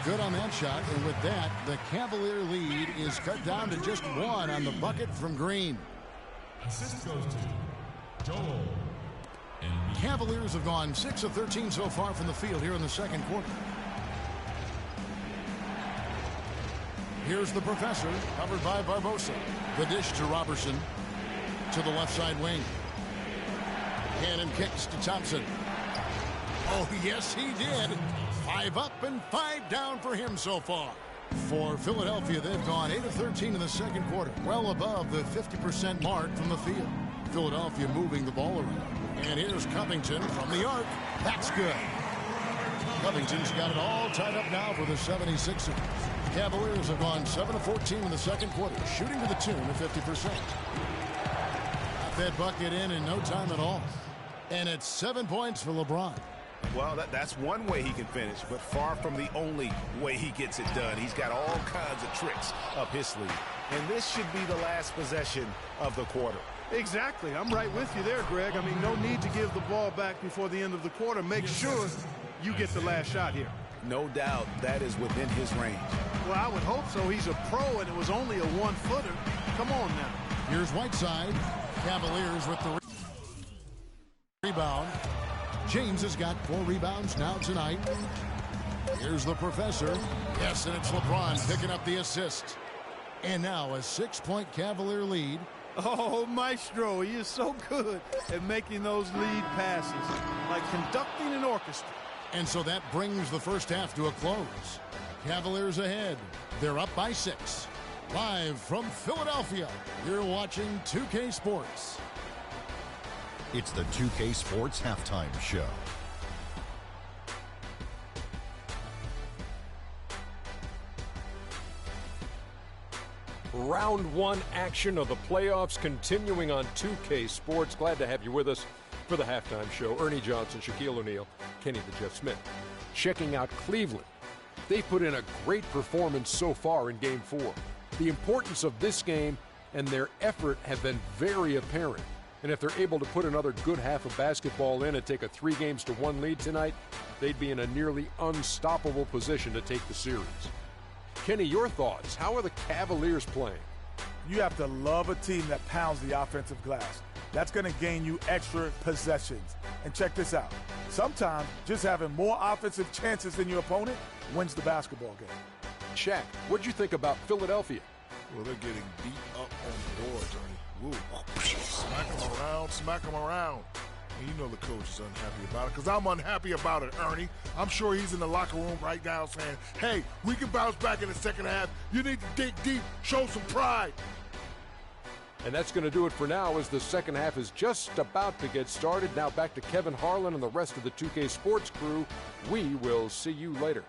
Good on that shot. And with that, the Cavalier lead is cut down to just 1 on the bucket from Green. Assist goes to Joel. Cavaliers have gone 6 of 13 so far from the field here in the second quarter. Here's the professor, covered by Barbosa. The dish to Robertson. To the left side wing. Cannon kicks to Thompson. Oh, yes, he did. 5 up and 5 down for him so far. For Philadelphia, they've gone 8 of 13 in the second quarter, well above the 50% mark from the field. Philadelphia moving the ball around. And here's Covington from the arc. That's good. Covington's got it all tied up now for the 76ers. Cavaliers have gone 7 of 14 in the second quarter, shooting to the tune of 50%. Got that bucket in no time at all. And it's 7 points for LeBron. Well, that's one way he can finish, but far from the only way he gets it done. He's got all kinds of tricks up his sleeve. And this should be the last possession of the quarter. Exactly. I'm right with you there, Greg. I mean, no need to give the ball back before the end of the quarter. Make sure you get the last shot here. No doubt that is within his range. Well, I would hope so. He's a pro, and it was only a 1-footer. Come on now. Here's Whiteside. Cavaliers with the rebound. James has got 4 rebounds now tonight. Here's the professor. Yes, and it's LeBron picking up the assist. And now a 6-point Cavalier lead. Oh, Maestro, he is so good at making those lead passes, like conducting an orchestra. And so that brings the first half to a close. Cavaliers ahead. They're up by 6. Live from Philadelphia, you're watching 2K Sports. It's the 2K Sports Halftime Show. Round 1 action of the playoffs continuing on 2K Sports. Glad to have you with us for the halftime show. Ernie Johnson, Shaquille O'Neal, Kenny the Jet Smith. Checking out Cleveland They've put in a great performance so far in Game 4. The importance of this game and their effort have been very apparent. And if they're able to put another good half of basketball in and take a 3-1 lead tonight, they'd be in a nearly unstoppable position to take the series. Kenny, your thoughts? How are the Cavaliers playing? You have to love a team that pounds the offensive glass. That's going to gain you extra possessions. And check this out. Sometimes just having more offensive chances than your opponent wins the basketball game. Shaq, what'd you think about Philadelphia? Well, they're getting beat up on the boards, Ernie. Ooh. Smack them around. And you know the coach is unhappy about it, because I'm unhappy about it, Ernie. I'm sure he's in the locker room right now saying, hey, we can bounce back in the second half. You need to dig deep, show some pride. And that's going to do it for now as the second half is just about to get started. Now back to Kevin Harlan and the rest of the 2K Sports crew. We will see you later.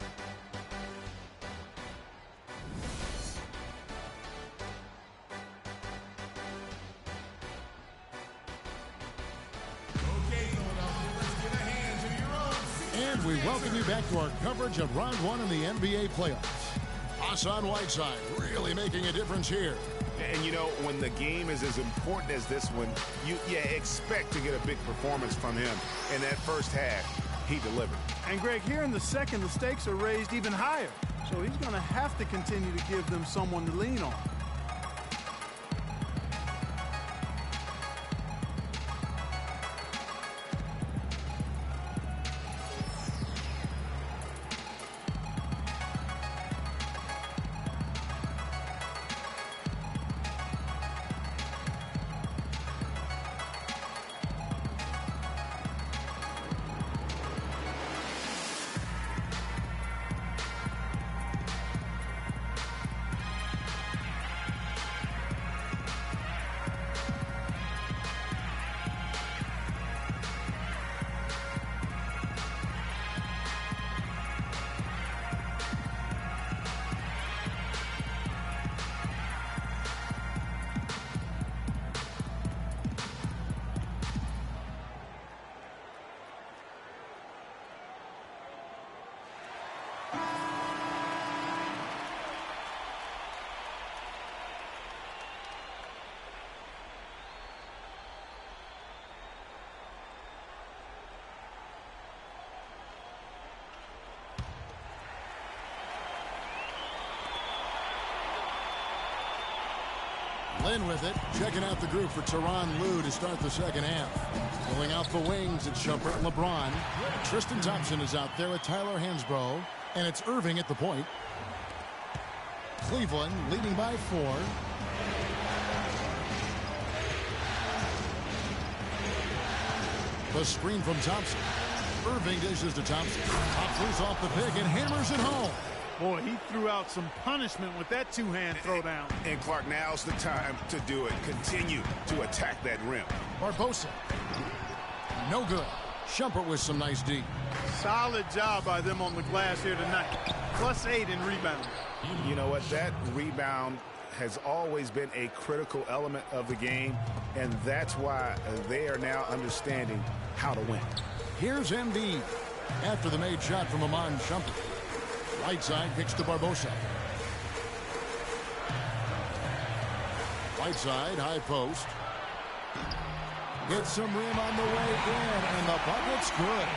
And we welcome you back to our coverage of Round 1 in the NBA playoffs. Hassan Whiteside really making a difference here. And, you know, when the game is as important as this one, you expect to get a big performance from him. In that first half, he delivered. And, Greg, here in the second, the stakes are raised even higher. So he's going to have to continue to give them someone to lean on. Lynn with it, checking out the group for Tyronn Lue to start the second half. Pulling out the wings, it's Shumpert and LeBron. Tristan Thompson is out there with Tyler Hansbrough, and it's Irving at the point. Cleveland leading by 4. The screen from Thompson. Irving dishes to Thompson. Pops loose off the pick and hammers it home. Boy, he threw out some punishment with that two-hand throwdown. And Clark, now's the time to do it. Continue to attack that rim. Barbosa. No good. Shumpert with some nice D. Solid job by them on the glass here tonight. +8 in rebound. You know what? That rebound has always been a critical element of the game, and that's why they are now understanding how to win. Here's Embiid after the made shot from Iman Shumpert. Right side kicks to Barbosa. Right side, high post. Gets some rim on the way in, and the bucket's good.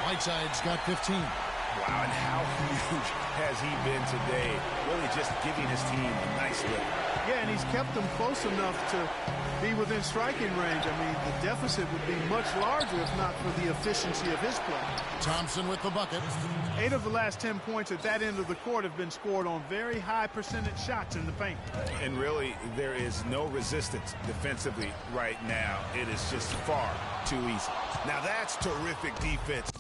Whiteside's got 15. Wow, and how huge has he been today? Really just giving his team a nice lift. Yeah, and he's kept them close enough to be within striking range. I mean, the deficit would be much larger if not for the efficiency of his play. Thompson with the bucket. 8 of the last 10 points at that end of the court have been scored on very high percentage shots in the paint. And really, there is no resistance defensively right now. It is just far too easy. Now that's terrific defense.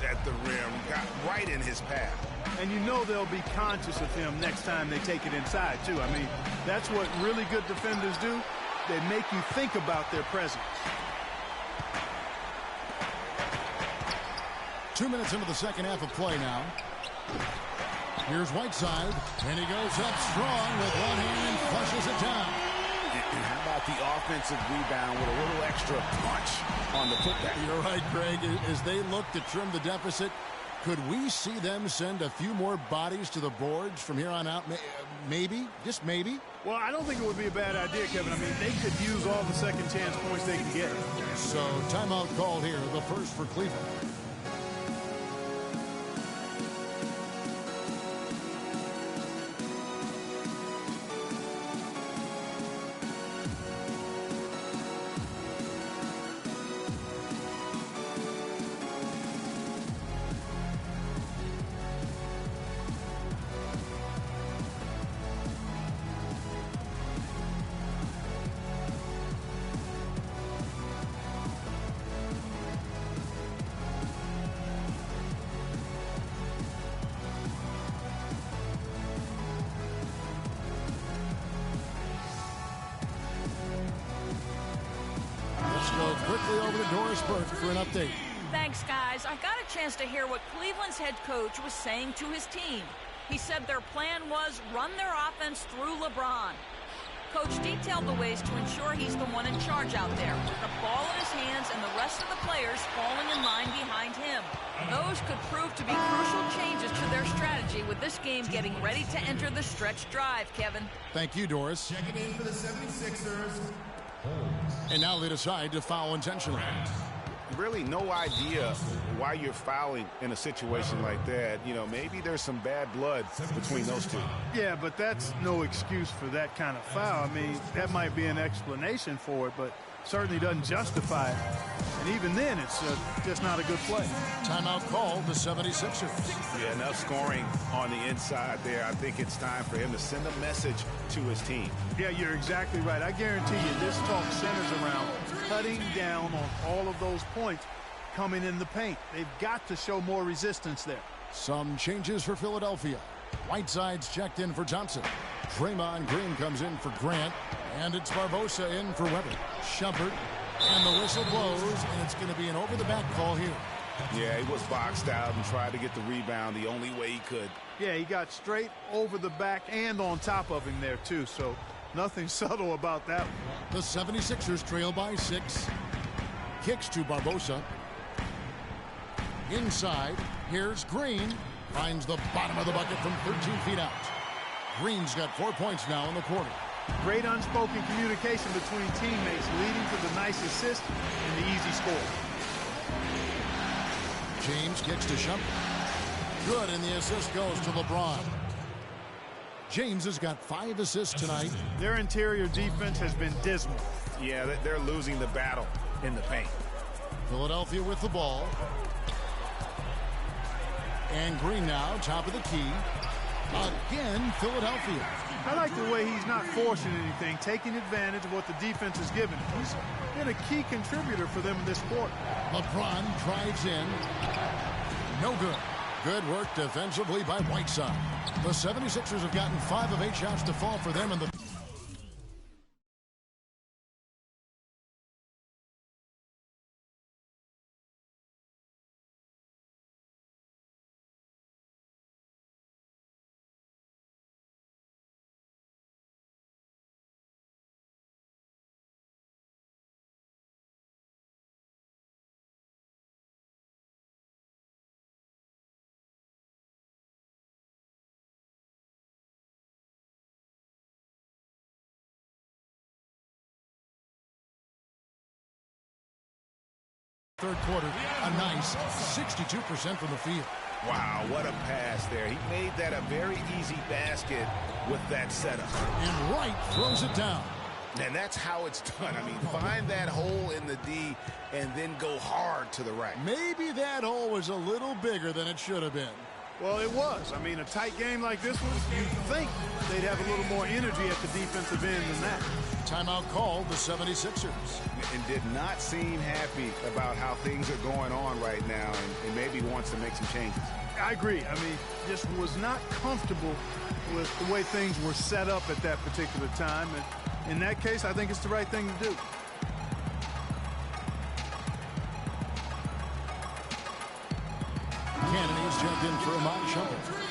at the rim, got right in his path. And you know they'll be conscious of him next time they take it inside, too. I mean, that's what really good defenders do. They make you think about their presence. 2 minutes into the second half of play now. Here's Whiteside, and he goes up strong with one hand and flushes it down. And how about the offensive rebound with a little extra punch on the putback? You're right, Greg. As they look to trim the deficit, could we see them send a few more bodies to the boards from here on out? Maybe, just maybe. Well, I don't think it would be a bad idea, Kevin. I mean, they could use all the second chance points they can get. So, timeout called here, the first for Cleveland. Quickly over to Doris Burke for an update. Thanks, guys. I got a chance to hear what Cleveland's head coach was saying to his team. He said their plan was run their offense through LeBron. Coach detailed the ways to ensure he's the one in charge out there, with the ball in his hands and the rest of the players falling in line behind him. Those could prove to be crucial changes to their strategy with this game getting ready to enter the stretch drive, Kevin. Thank you, Doris. Checking in for the 76ers. And now they decide to foul intentionally. Really no idea why you're fouling in a situation like that. You know, maybe there's some bad blood between those two. Yeah, but that's no excuse for that kind of foul. I mean, that might be an explanation for it, but certainly doesn't justify it. And even then, it's just not a good play. Timeout called the 76ers. Yeah, enough scoring on the inside there. I think it's time for him to send a message to his team. Yeah, you're exactly right. I guarantee you this talk centers around cutting down on all of those points coming in the paint. They've got to show more resistance there. Some changes for Philadelphia. Whiteside's checked in for Thompson. Draymond Green comes in for Grant. And it's Barbosa in for Weber. Shumpert. And the whistle blows. And it's going to be an over-the-back call here. Yeah, he was boxed out and tried to get the rebound the only way he could. Yeah, he got straight over the back and on top of him there, too. So nothing subtle about that one. The 76ers trail by 6. Kicks to Barbosa. Inside. Here's Green. Finds the bottom of the bucket from 13 feet out. Green's got 4 points now in the quarter. Great unspoken communication between teammates, leading to the nice assist and the easy score. James kicks to Shumpert. Good, and the assist goes to LeBron. James has got 5 assists tonight. Their interior defense has been dismal. Yeah, they're losing the battle in the paint. Philadelphia with the ball. And Green now, top of the key. Again, Philadelphia. I like the way he's not forcing anything, taking advantage of what the defense is giving. He's been a key contributor for them in this quarter. LeBron drives in. No good. Good work defensively by Whiteside. The 76ers have gotten 5 of 8 shots to fall for them in the... Third quarter, a nice 62% from the field. Wow, what a pass there. He made that a very easy basket with that setup. And Wright throws it down. And that's how it's done. I mean, find that hole in the D and then go hard to the right. Maybe that hole was a little bigger than it should have been. Well, it was. I mean, a tight game like this one, you'd think they'd have a little more energy at the defensive end than that. Timeout called the 76ers. And did not seem happy about how things are going on right now, and maybe wants to make some changes. I agree. I mean, just was not comfortable with the way things were set up at that particular time. And in that case, I think it's the right thing to do. Kennedy is checked in for Amon Shumpert.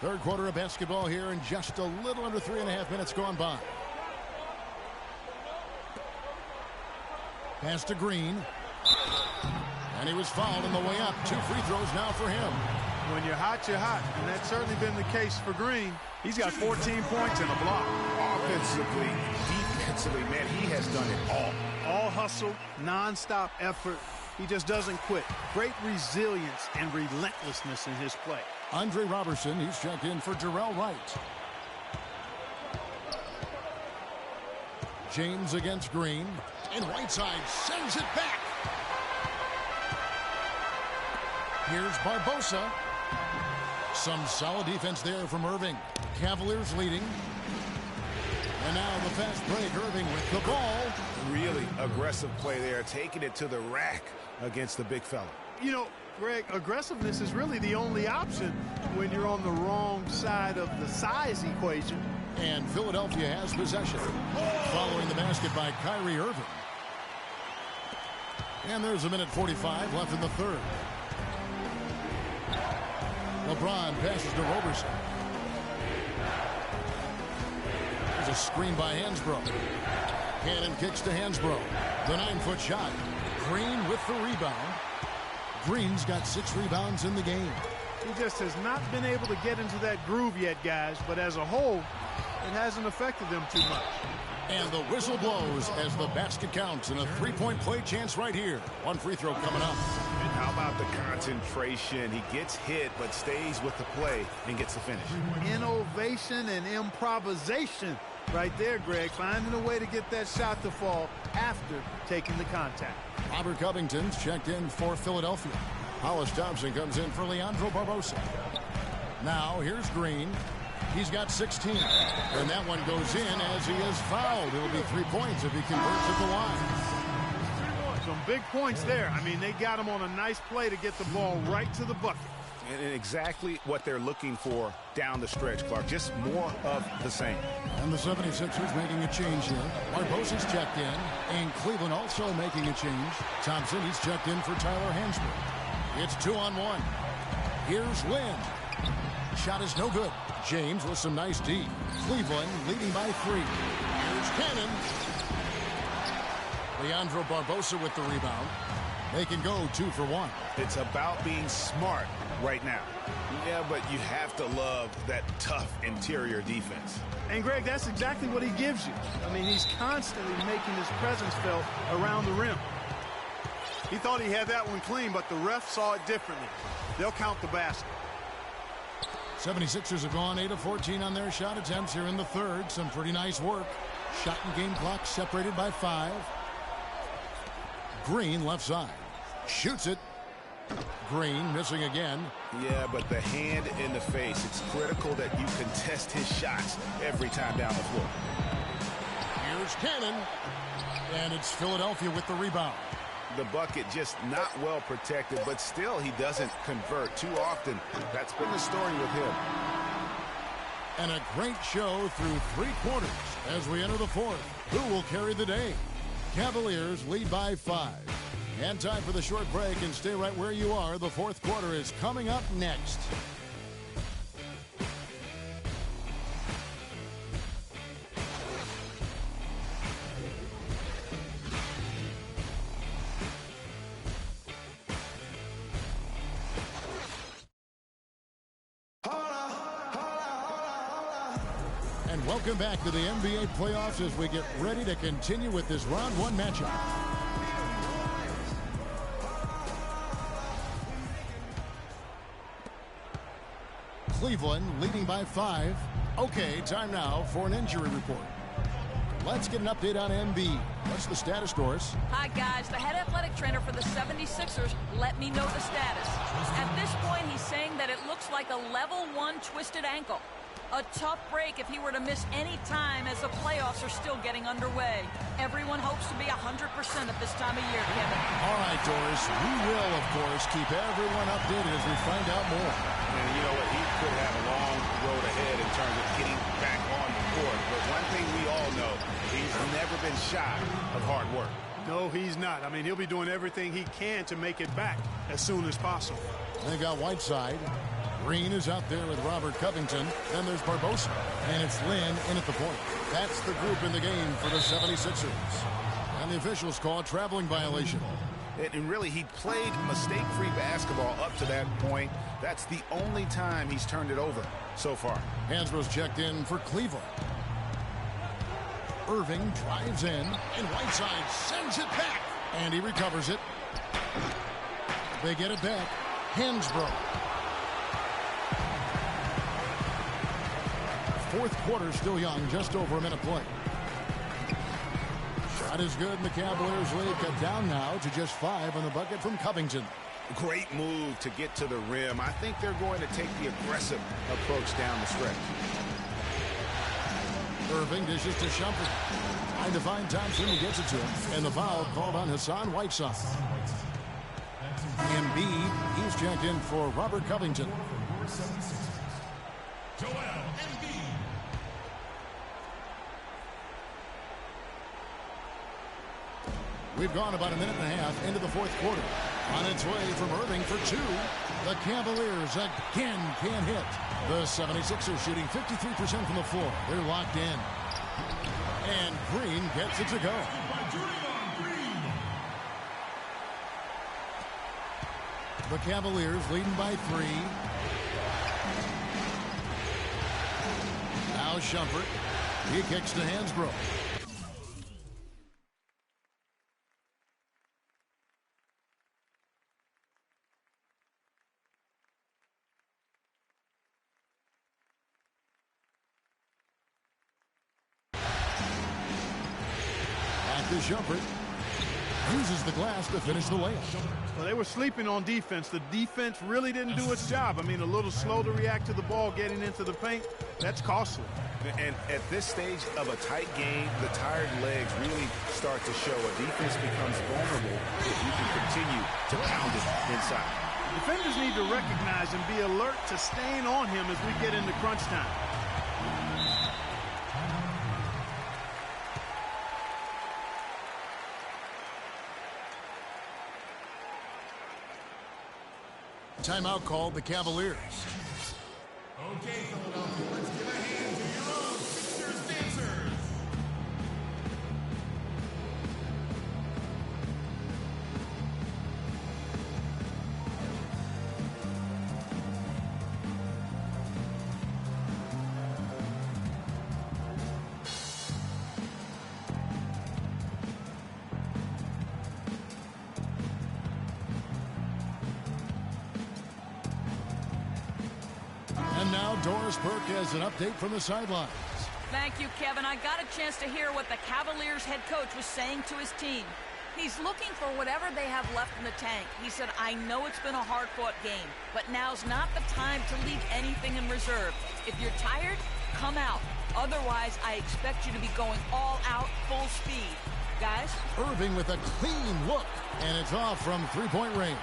Third quarter of basketball here, and just a little under 3.5 minutes gone by. Pass to Green. And he was fouled on the way up. 2 free throws now for him. When you're hot, you're hot. And that's certainly been the case for Green. He's got 14 points and a block. Offensively, defensively, man, he has done it all. All hustle, nonstop effort. He just doesn't quit. Great resilience and relentlessness in his play. Andre Robertson, he's checked in for Jarrell Wright. James against Green. And Whiteside sends it back. Here's Barbosa. Some solid defense there from Irving. Cavaliers leading. And now the fast break. Irving with the ball. Really aggressive play there, taking it to the rack against the big fella. You know, Greg, aggressiveness is really the only option when you're on the wrong side of the size equation. And Philadelphia has possession. Following the basket by Kyrie Irving. And there's 1:45 left in the third. LeBron passes to Roberson. There's a screen by Hansbrough. Cannon kicks to Hansbrough. The 9-foot shot. Green with the rebound. Green's got 6 rebounds in the game. He just has not been able to get into that groove yet, guys. But as a whole, it hasn't affected them too much. And the whistle blows as the basket counts, and a 3-point play chance right here. 1 free throw coming up. How about the concentration? He gets hit, but stays with the play and gets the finish. Innovation and improvisation right there, Greg. Finding a way to get that shot to fall after taking the contact. Robert Covington's checked in for Philadelphia. Hollis Thompson comes in for Leandro Barbosa. Now here's Green. He's got 16. And that one goes in as he is fouled. It'll be 3 points if he converts at the line. Some big points there. I mean, they got him on a nice play to get the ball right to the bucket. And exactly what they're looking for down the stretch, Clark. Just more of the same. And the 76ers making a change here. Barbosa's checked in. And Cleveland also making a change. Thompson, he's checked in for Tyler Hansbrough. It's 2-on-1. Here's Lynn. Shot is no good. James with some nice D. Cleveland leading by 3. Here's Cannon. Leandro Barbosa with the rebound. They can go 2 for 1. It's about being smart right now. Yeah, but you have to love that tough interior defense. And, Greg, that's exactly what he gives you. I mean, he's constantly making his presence felt around the rim. He thought he had that one clean, but the ref saw it differently. They'll count the basket. 76ers have gone 8 of 14 on their shot attempts here in the third. Some pretty nice work. Shot and game clock separated by 5. Green left side. Shoots it. Green missing again. Yeah, but the hand in the face. It's critical that you contest his shots every time down the floor. Here's Cannon. And it's Philadelphia with the rebound. The bucket just not well protected, but still he doesn't convert too often. That's been the story with him. And a great show through 3 quarters as we enter the fourth. Who will carry the day? Cavaliers lead by 5. And time for the short break, and stay right where you are. The fourth quarter is coming up next. And welcome back to the NBA playoffs as we get ready to continue with this round one matchup. Cleveland leading by 5. Okay, time now for an injury report. Let's get an update on Embiid. What's the status, Doris? Hi, guys. The head athletic trainer for the 76ers let me know the status. At this point, he's saying that it looks like a level 1 twisted ankle. A tough break if he were to miss any time as the playoffs are still getting underway. Everyone hopes to be 100% at this time of year, Kevin. All right, Doris. We will, of course, keep everyone updated as we find out more. And you know what? He could have a long road ahead in terms of getting back on the court. But one thing we all know, he's never been shy of hard work. No, he's not. I mean, he'll be doing everything he can to make it back as soon as possible. They got Whiteside. Green is out there with Robert Covington. Then there's Barbosa. And it's Lynn in at the point. That's the group in the game for the 76ers. And the officials call a traveling violation. And really, he played mistake-free basketball up to that point. That's the only time he's turned it over so far. Hansbrough's checked in for Cleveland. Irving drives in, and Whiteside sends it back. And he recovers it. They get it back. Hansbrough. Fourth quarter still young, just over a minute play. Shot is good, and the Cavaliers lead cut down now to just 5 on the bucket from Covington. Great move to get to the rim. I think they're going to take the aggressive approach down the stretch. Irving dishes to Shumpert. Trying to find Thompson, he gets it to him. And the foul called on Hassan Whiteside. Embiid, he's checked in for Robert Covington. We've gone about a minute and a half into the fourth quarter. On its way from Irving for 2. The Cavaliers again can't hit. The 76ers shooting 53% from the floor. They're locked in. And Green gets it to go. The Cavaliers leading by 3. Now Shumpert. He kicks to Hansbrough. Shumpert uses the glass to finish the layup. Well, they were sleeping on defense. The defense really didn't do its job. I mean, a little slow to react to the ball getting into the paint. That's costly. And at this stage of a tight game, the tired legs really start to show. A defense becomes vulnerable if you can continue to pound it inside. Defenders need to recognize and be alert to staying on him as we get into crunch time. Timeout called the Cavaliers. Okay, Philadelphia, let's give a hand to your own Sixers dancers. And now Doris Burke has an update from the sidelines. Thank you, Kevin. I got a chance to hear what the Cavaliers head coach was saying to his team. He's looking for whatever they have left in the tank. He said, I know it's been a hard-fought game, but now's not the time to leave anything in reserve. If you're tired, come out. Otherwise, I expect you to be going all out, full speed. Guys? Irving with a clean look, and it's off from three-point range.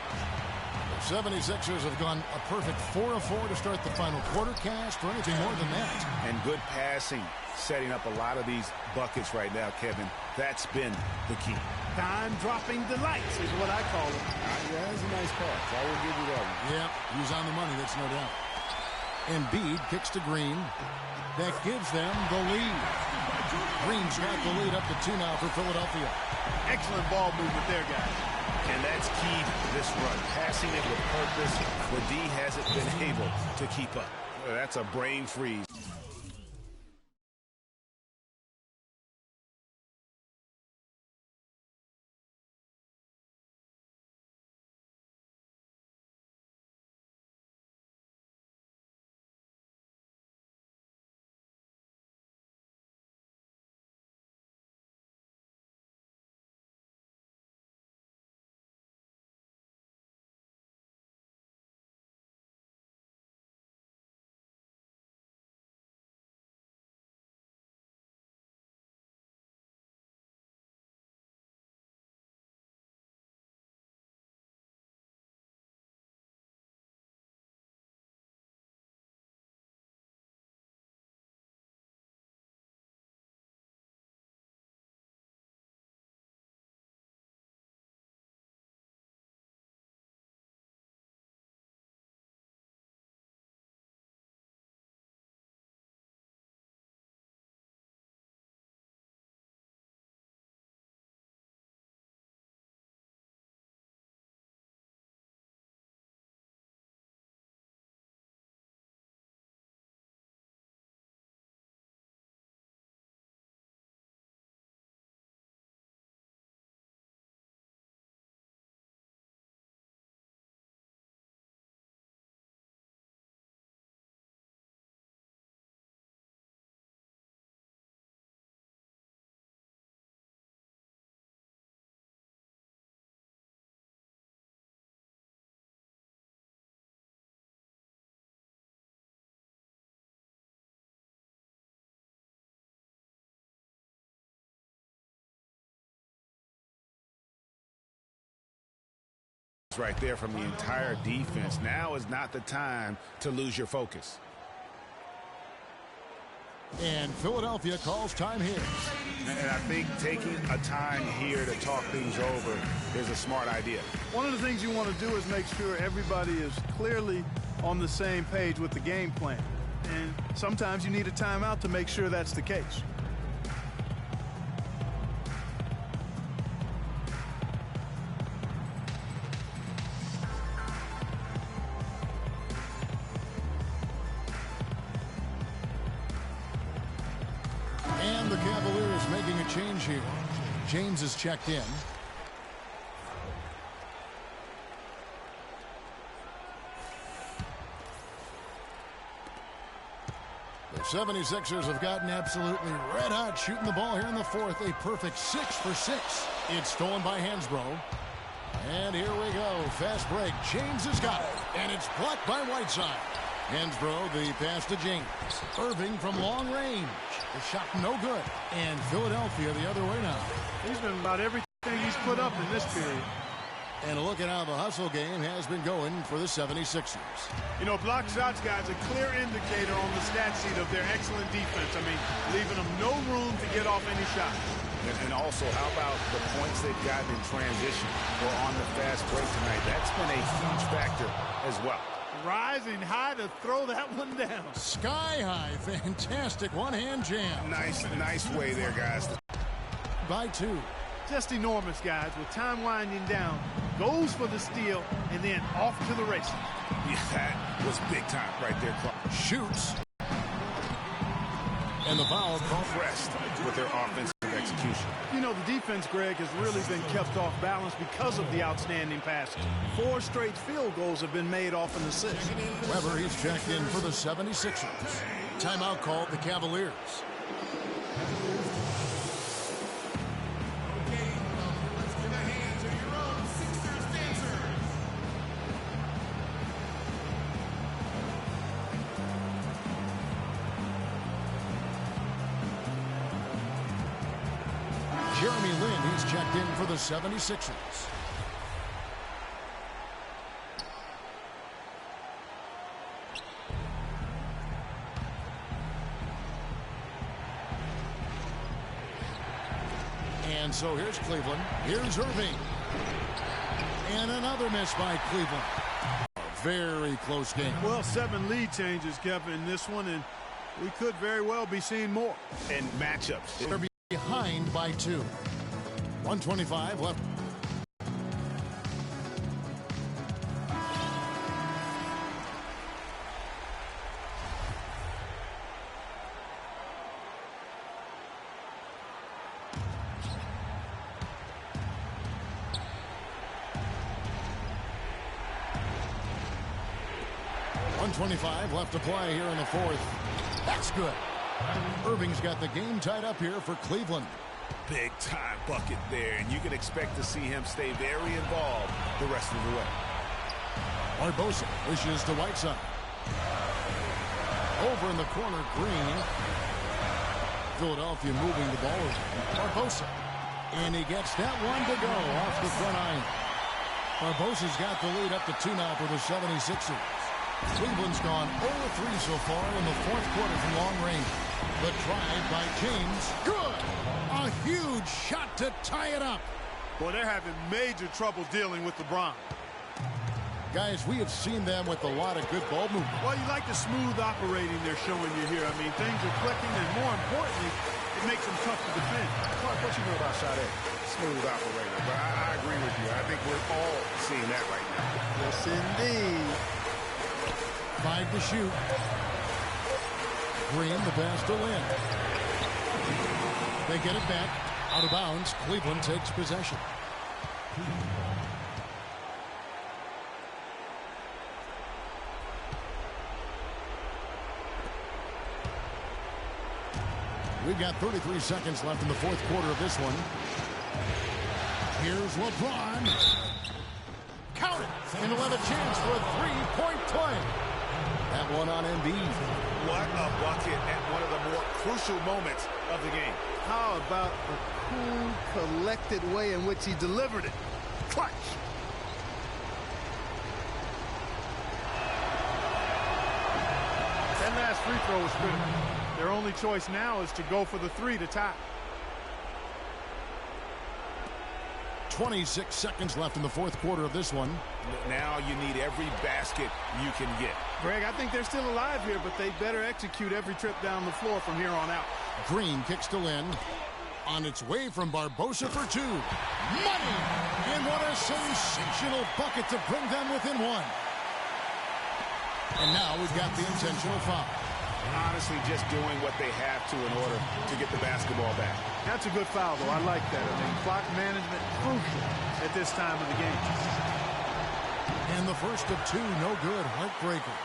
76ers have gone a perfect 4 of 4 to start the final quarter. Cash for anything more than that. And good passing, setting up a lot of these buckets right now, Kevin. That's been the key. Time-dropping delights is what I call it. Yeah, that's a nice call. I will give you that one. Yeah, he's on the money, that's no doubt. Embiid kicks to Green. That gives them the lead. Green's got the lead up to 2 now for Philadelphia. Excellent ball movement there, guys. And that's key to this run. Passing it with purpose where D hasn't been able to keep up. That's a brain freeze. Right there from the entire defense. Now is not the time to lose your focus. And Philadelphia calls time here. And I think taking a time here to talk things over is a smart idea. One of the things you want to do is make sure everybody is clearly on the same page with the game plan. And sometimes you need a timeout to make sure that's the case. And the Cavaliers making a change here. James is checked in. The 76ers have gotten absolutely red hot shooting the ball here in the fourth. A perfect 6 for 6. It's stolen by Hansbrough. And here we go. Fast break. James has got it. And it's blocked by Whiteside. Hansbrough, the pass to James. Irving from long range. The shot no good. And Philadelphia the other way now. He's been about everything he's put up in this period. And look at how the hustle game has been going for the 76ers. You know, block shots, guys, a clear indicator on the stat sheet of their excellent defense. I mean, leaving them no room to get off any shot. And also, how about the points they've gotten in transition or on the fast break tonight? That's been a huge factor as well. Rising high to throw that one down. Sky high. Fantastic one-hand jam. Nice way there, guys. By 2. Just enormous, guys. With time winding down, goes for the steal, and then off to the races. Yeah, that was big time right there, Clark. Shoots. And the foul pressed with their offensive execution. You know, the defense, Greg, has really been kept off balance because of the outstanding passing. 4 straight field goals have been made off an assist. Weber, he's checked in for the 76ers. Timeout called the Cavaliers. Jeremy Lin, he's checked in for the 76ers. And so here's Cleveland. Here's Irving. And another miss by Cleveland. Very close game. Well, 7 lead changes, Kevin, in this one, and we could very well be seeing more. And matchups. They're behind by 2. 125 left. .25 left to play here in the 4th. That's good. Irving's got the game tied up here for Cleveland. Big time bucket there, and you can expect to see him stay very involved the rest of the way. Barbosa wishes to Whiteside. Over in the corner, Green. Philadelphia moving the ball. Barbosa. And he gets that one to go off the front iron. Barbosa's got the lead up to 2 now for the 76ers. Cleveland's gone 0-3 so far in the 4th quarter from long range. The drive by James. Good! A huge shot to tie it up. Boy, they're having major trouble dealing with LeBron. Guys, we have seen them with a lot of good ball movement. Well, you like the smooth operating they're showing you here. I mean, things are clicking, and more importantly, it makes them tough to defend. Mark, what you know about Sade? Smooth operator. But I agree with you. I think we're all seeing that right now. Yes, indeed. 5 to shoot. Green, the pass to Lynn. They get it back. Out of bounds. Cleveland takes possession. We've got 33 seconds left in the 4th quarter of this one. Here's LeBron. Count it. And he'll have a chance for a 3-point play. That one on Embiid. What a bucket at one of the more crucial moments of the game. How about the cool, collected way in which he delivered it? Clutch. That last free throw was critical. Their only choice now is to go for the 3 to tie. 26 seconds left in the 4th quarter of this one. Now you need every basket you can get. Greg, I think they're still alive here, but they better execute every trip down the floor from here on out. Green kicks to Lynn. On its way from Barbosa for 2. Money! And what a sensational bucket to bring them within 1. And now we've got the intentional foul. Honestly, just doing what they have to in order to get the basketball back. That's a good foul, though. I like that. I mean, clock management crucial at this time of the game. And the first of 2, no good. Heartbreaker.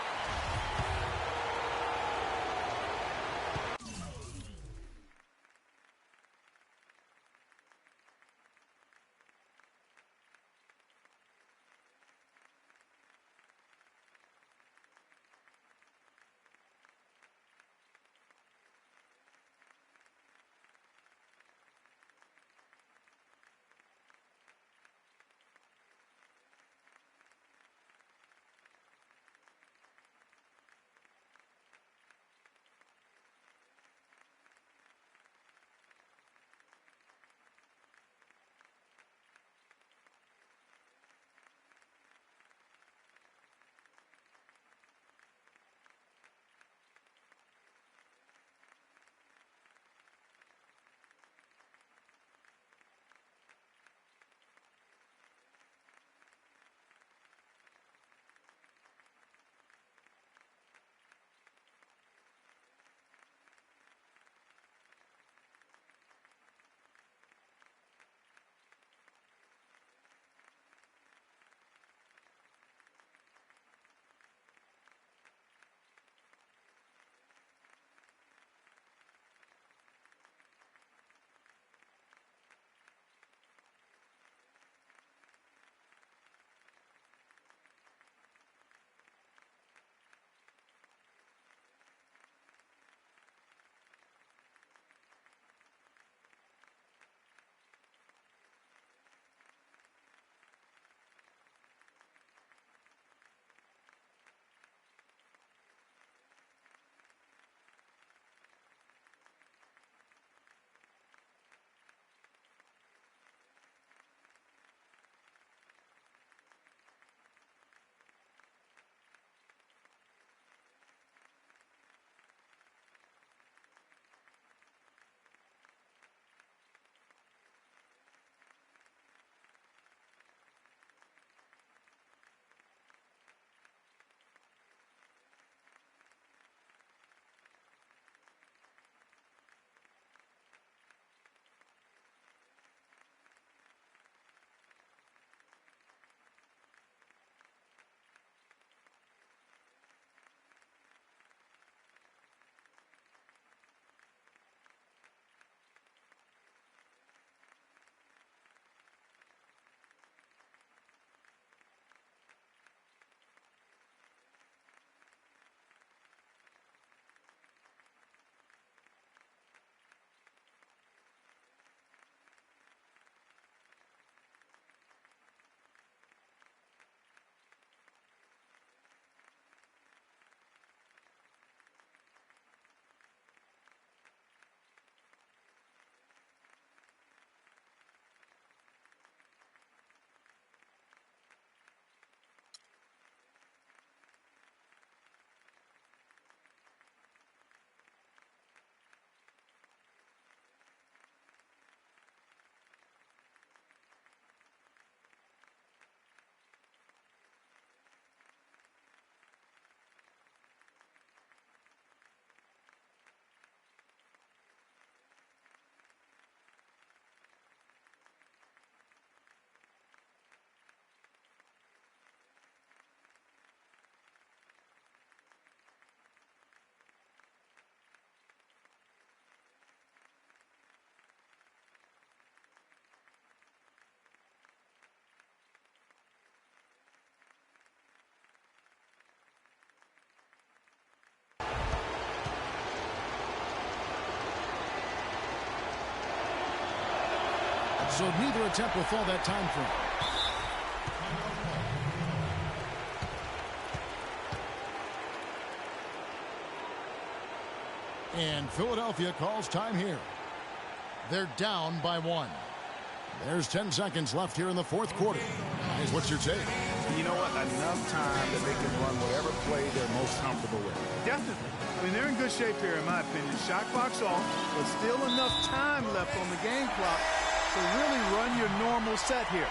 So neither attempt will fall that time frame. And Philadelphia calls time here. They're down by 1. There's 10 seconds left here in the fourth quarter. Guys, what's your take? You know what? Enough time that they can run whatever play they're most comfortable with. Definitely. I mean, they're in good shape here, in my opinion. Shot clock's off, but still enough time left on the game clock to really run your normal set here.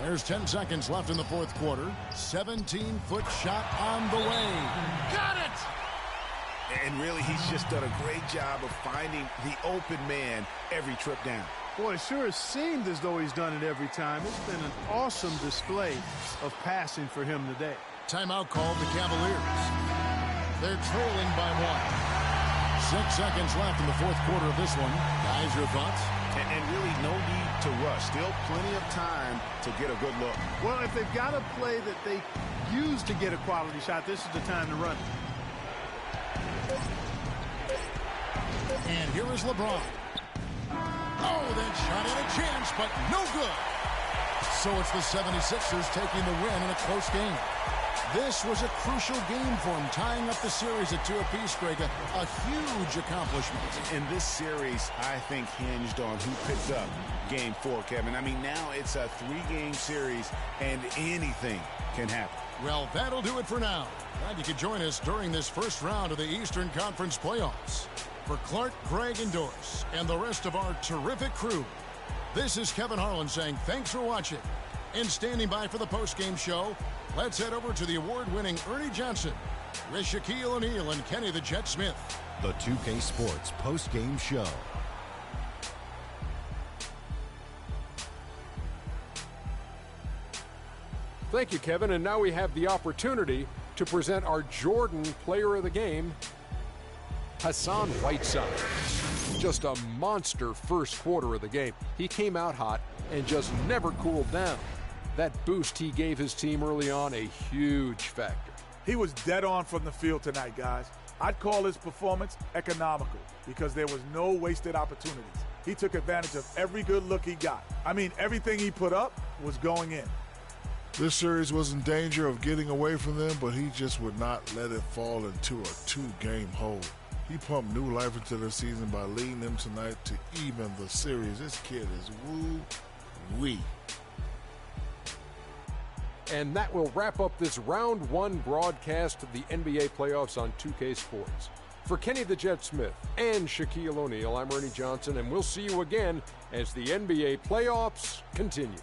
There's 10 seconds left in the fourth quarter. 17-foot shot on the way. Got it! And really, he's just done a great job of finding the open man every trip down. Boy, it sure has seemed as though he's done it every time. It's been an awesome display of passing for him today. Timeout called the Cavaliers. They're trailing by 1. 6 seconds left in the fourth quarter of this one. Guys, your thoughts? And really no need to rush. Still plenty of time to get a good look. Well, if they've got a play that they use to get a quality shot, this is the time to run it. And here is LeBron. Oh, that shot had a chance, but no good. So it's the 76ers taking the win in a close game. This was a crucial game for him, tying up the series at 2 apiece, Greg. A huge accomplishment. And this series, I think, hinged on who picked up Game 4, Kevin. I mean, now it's a 3-game series, and anything can happen. Well, that'll do it for now. Glad you could join us during this first round of the Eastern Conference playoffs. For Clark, Greg, and Doris, and the rest of our terrific crew, this is Kevin Harlan saying thanks for watching. And standing by for the post-game show, let's head over to the award-winning Ernie Johnson with Shaquille O'Neal and Kenny the Jet Smith. The 2K Sports post-game show. Thank you, Kevin. And now we have the opportunity to present our Jordan Player of the Game, Hassan Whiteside. Just a monster first quarter of the game. He came out hot and just never cooled down. That boost he gave his team early on, a huge factor. He was dead on from the field tonight, guys. I'd call his performance economical because there was no wasted opportunities. He took advantage of every good look he got. I mean, everything he put up was going in. This series was in danger of getting away from them, but he just would not let it fall into a 2-game hole. He pumped new life into the season by leading them tonight to even the series. This kid is woo-wee. And that will wrap up this round 1 broadcast of the NBA playoffs on 2K Sports. For Kenny the Jet Smith and Shaquille O'Neal, I'm Ernie Johnson, and we'll see you again as the NBA playoffs continue.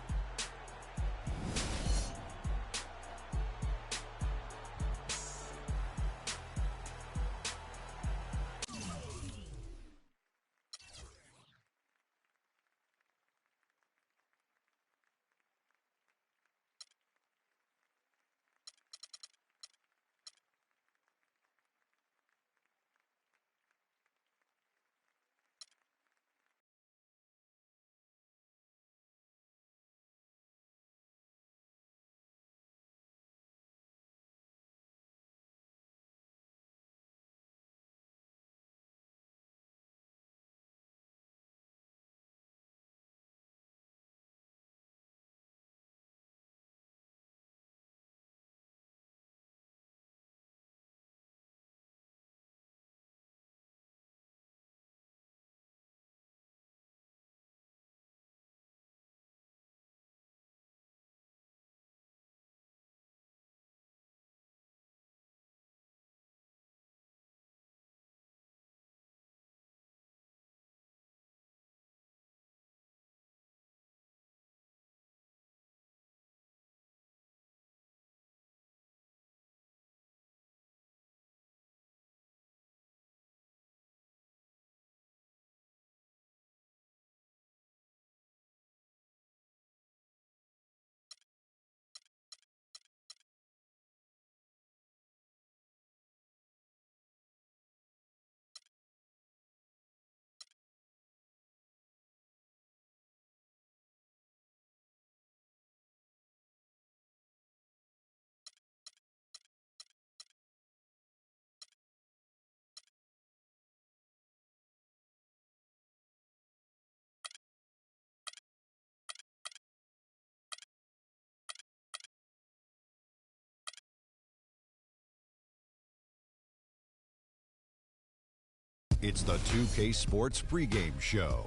It's the 2K Sports pregame show.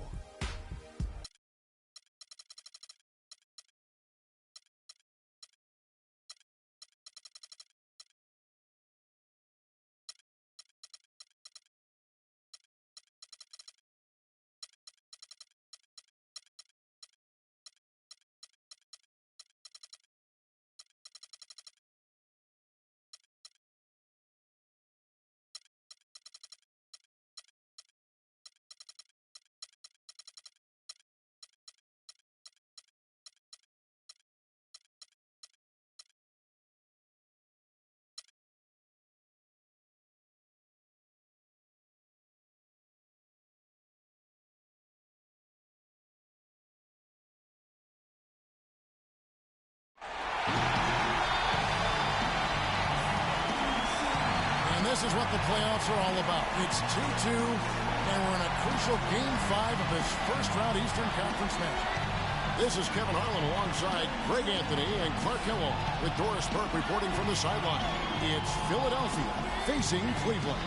This is what the playoffs are all about. It's 2-2, and we're in a crucial Game 5 of this first-round Eastern Conference match. This is Kevin Harlan alongside Greg Anthony and Clark Hillel with Doris Burke reporting from the sideline. It's Philadelphia facing Cleveland.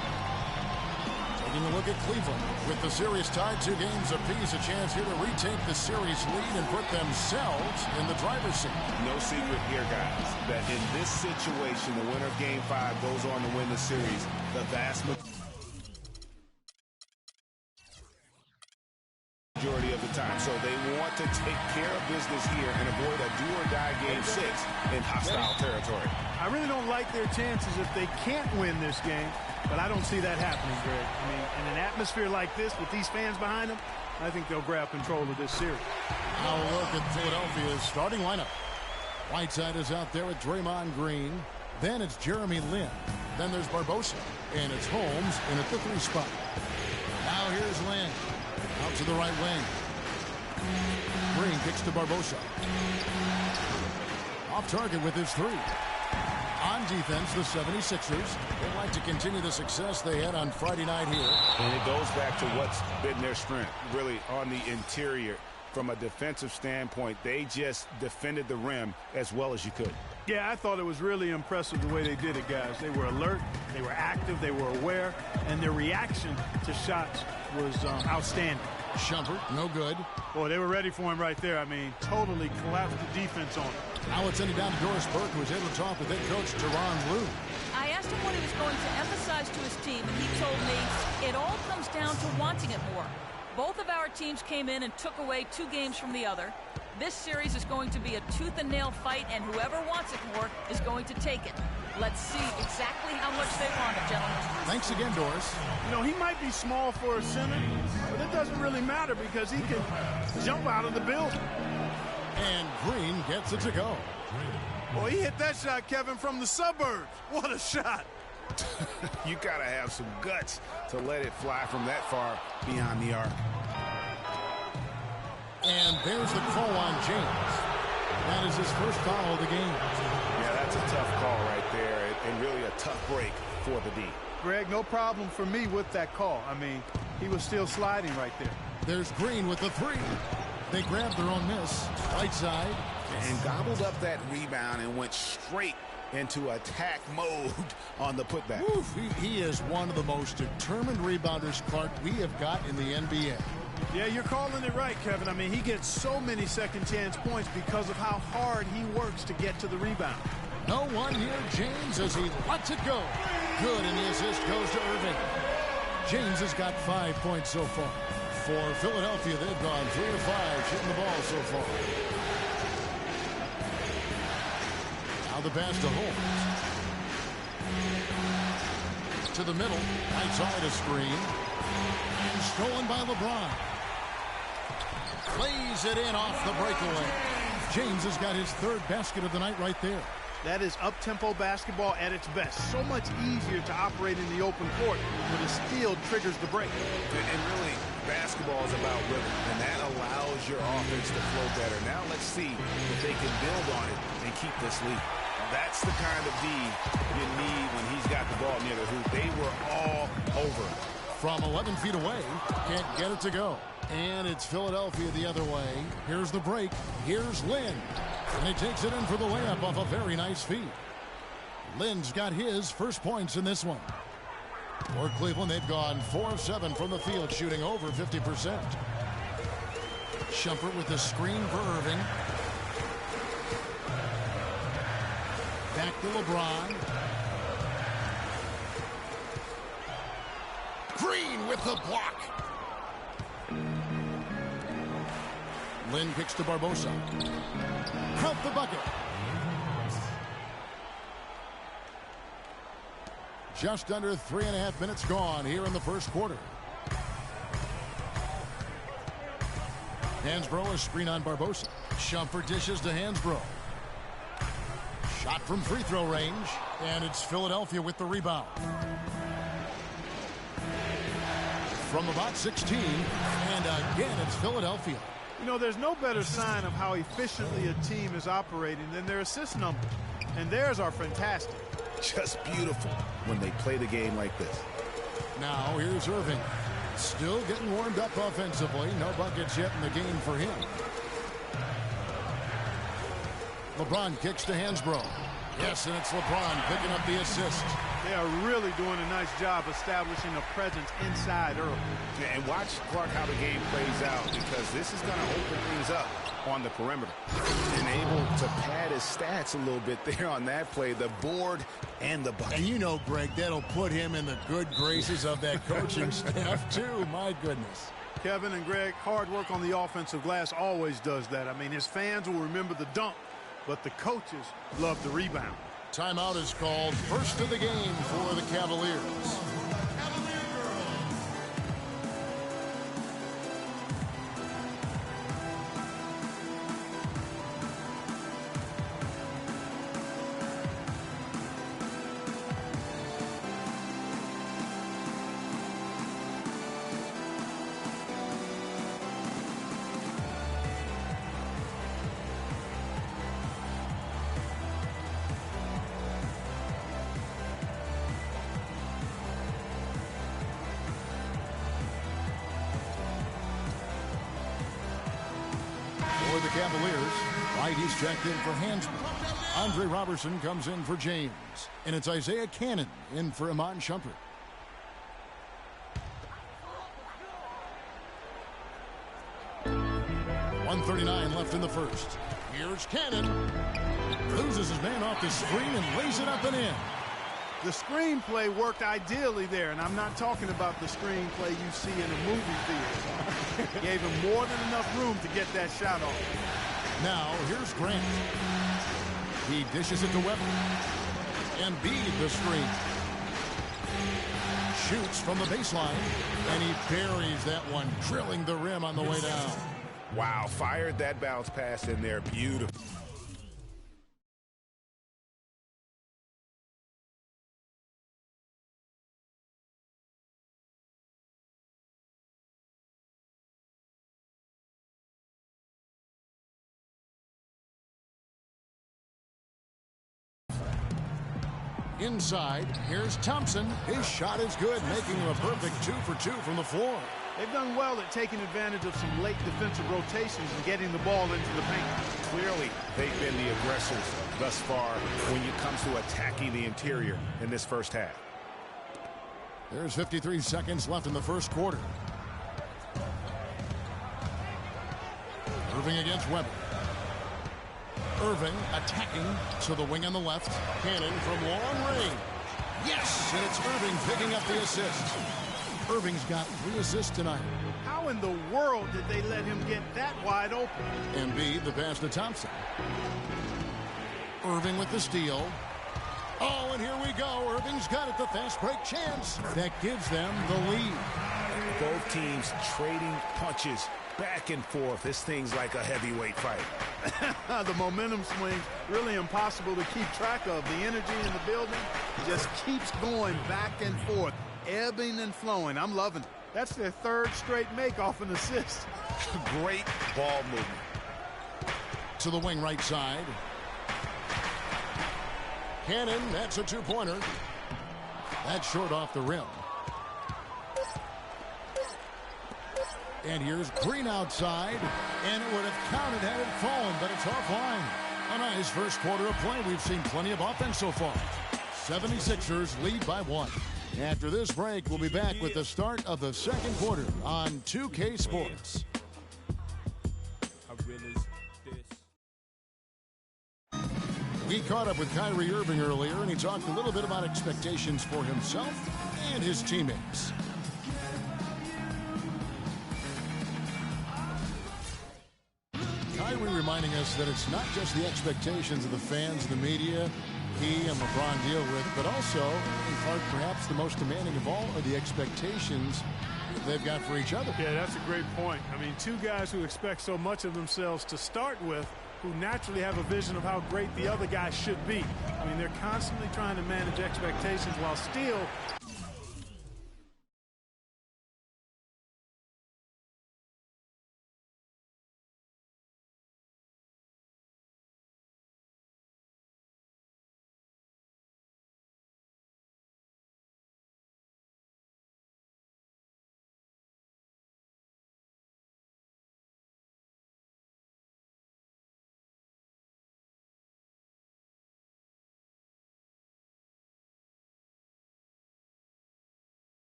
Taking a look at Cleveland. With the series tied 2 games apiece, a chance here to retake the series lead and put themselves in the driver's seat. No secret here, guys, that in this situation, the winner of Game 5 goes on to win the series. The vast majority of the time. So they want to take care of business here and avoid a do-or-die Game 6 in hostile territory. I really don't like their chances if they can't win this game, but I don't see that happening, Greg. I mean, in an atmosphere like this with these fans behind them, I think they'll grab control of this series. Now a look at Philadelphia's starting lineup. Whiteside is out there with Draymond Green. Then it's Jeremy Lin. Then there's Barbosa. And it's Holmes in at the 3 spot. Now here's Lin. Out to the right wing. Green kicks to Barbosa. Off target with his 3. On defense, the 76ers would like to continue the success they had on Friday night here. And it goes back to what's been their strength, really, on the interior. From a defensive standpoint, they just defended the rim as well as you could. Yeah, I thought it was really impressive the way they did it, guys. They were alert, they were active, they were aware, and their reaction to shots was outstanding. Shumpert, no good. Boy, they were ready for him right there. I mean, totally collapsed the defense on him. Now it's sending down to Doris Burke, who was able to talk with head coach Teron Lue. I asked him what he was going to emphasize to his team, and he told me it all comes down to wanting it more. Both of our teams came in and took away 2 games from the other. This series is going to be a tooth-and-nail fight, and whoever wants it more is going to take it. Let's see exactly how much they want it, gentlemen. Thanks again, Doris. You know, he might be small for a center, but it doesn't really matter because he can jump out of the building. And Green gets it to go. Well, he hit that shot, Kevin, from the suburbs. What a shot. You got to have some guts to let it fly from that far beyond the arc. And there's the call on James. That is his first foul of the game. Yeah, that's a tough call right there, and really a tough break for the D. Greg, no problem for me with that call. I mean, he was still sliding right there. There's Green with the 3. They grabbed their own miss. Right side. And gobbled up that rebound and went straight into attack mode on the putback. Oof, he is one of the most determined rebounders, Clark, we have got in the NBA. Yeah, you're calling it right, Kevin. I mean, he gets so many second chance points because of how hard he works to get to the rebound. No one here, James, as he lets it go. Good, and the assist goes to Irving. James has got 5 points so far. For Philadelphia, they've gone 3 of 5 shooting the ball so far. Now the pass to Holmes. To the middle. Right side a screen. And stolen by LeBron. Plays it in off the breakaway. James has got his 3rd basket of the night right there. That is up-tempo basketball at its best. So much easier to operate in the open court when the steal triggers the break. And really, basketball is about rhythm, and that allows your offense to flow better. Now let's see if they can build on it and keep this lead. That's the kind of D you need when he's got the ball near the hoop. They were all over. From 11 feet away, can't get it to go. And it's Philadelphia the other way. Here's the break. Here's Lin. And he takes it in for the layup off a very nice feed. Lin's got his first points in this one. For Cleveland, they've gone 4 of 7 from the field, shooting over 50%. Shumpert with the screen for Irving. Back to LeBron. Green with the block. Lynn kicks to Barbosa. Count the bucket. Just under 3.5 minutes gone here in the first quarter. Hansbrough, a screen on Barbosa. Shumpert dishes to Hansbrough. Shot from free throw range, and it's Philadelphia with the rebound. From about 16, and again it's Philadelphia. You know, there's no better sign of how efficiently a team is operating than their assist numbers, and theirs are fantastic. Just beautiful when they play the game like this. Now here's Irving. Still getting warmed up offensively. No buckets yet in the game for him. LeBron kicks to Hansbrough. Yes, and it's LeBron picking up the assist. They are really doing a nice job establishing a presence inside early. Yeah, and watch, Clark, how the game plays out, because this is going to open things up on the perimeter. And able to pad his stats a little bit there on that play, the board and the bucket. And you know, Greg, that'll put him in the good graces of that coaching staff, too. My goodness. Kevin and Greg, hard work on the offensive glass always does that. I mean, his fans will remember the dunk, but the coaches love the rebound. Timeout is called. First of the game for the Cavaliers. For the Cavaliers, White, he's checked in for Hansbrough. Andre Robertson comes in for James. And it's Isaiah Cannon in for Iman Shumpert. .139 left in the first. Here's Cannon. Loses his man off the screen and lays it up and in. The screenplay worked ideally there, and I'm not talking about the screenplay you see in a movie theater. Gave him more than enough room to get that shot off. Now, here's Grant. He dishes it to Webber. Embiid the screen. Shoots from the baseline, and he buries that one, drilling the rim on the way down. Wow, fired that bounce pass in there. Beautiful. Inside, here's Thompson. His shot is good, making him a perfect 2 for 2 from the floor. They've done well at taking advantage of some late defensive rotations and getting the ball into the paint. Clearly, they've been the aggressors thus far when it comes to attacking the interior in this first half. There's 53 seconds left in the first quarter. Irving against Webber. Irving attacking to the wing on the left. Cannon from long range. Yes, and it's Irving picking up the assist. Irving's got 3 assists tonight. How in the world did they let him get that wide open? Embiid the pass to Thompson. Irving with the steal. Oh, and here we go. Irving's got it, the fast break chance. That gives them the lead. Both teams trading punches back and forth. This thing's like a heavyweight fight. The momentum swing, really impossible to keep track of. The energy in the building just keeps going back and forth, ebbing and flowing. I'm loving it. That's their 3rd straight make off an assist. Great ball movement. To the wing right side. Cannon, that's a 2-pointer. That's short off the rim. And here's Green outside, and it would have counted had it fallen, but it's offline. A nice first quarter of play. We've seen plenty of offense so far. 76ers lead by 1. After this break, we'll be back with the start of the second quarter on 2K Sports. We caught up with Kyrie Irving earlier, and he talked a little bit about expectations for himself and his teammates. Kyrie reminding us that it's not just the expectations of the fans, the media, he and LeBron deal with, but also, in part, perhaps the most demanding of all are the expectations they've got for each other. Yeah, that's a great point. I mean, two guys who expect so much of themselves to start with, who naturally have a vision of how great the other guy should be. I mean, they're constantly trying to manage expectations while still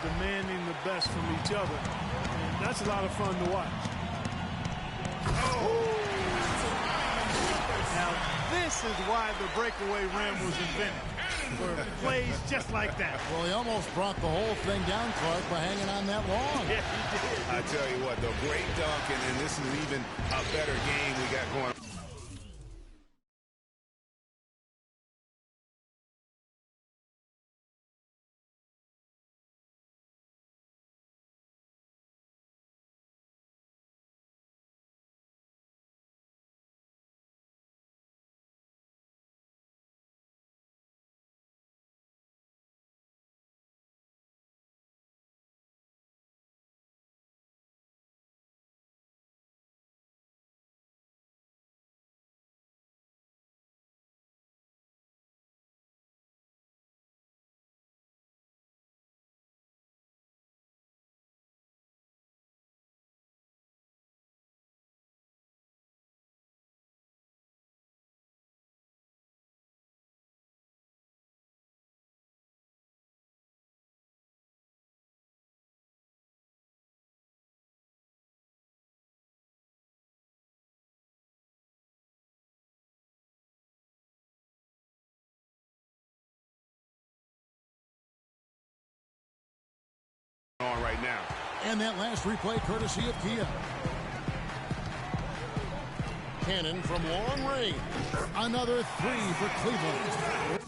demanding the best from each other. And that's a lot of fun to watch. Oh. Now, this is why the breakaway rim was invented. For plays just like that. Well, he almost brought the whole thing down, Clark, by hanging on that long. Yeah, he did. I tell you what, though, great dunk, and this is even a better game we got going. On right now. And that last replay courtesy of Kia. Cannon from long range. Another three for Cleveland.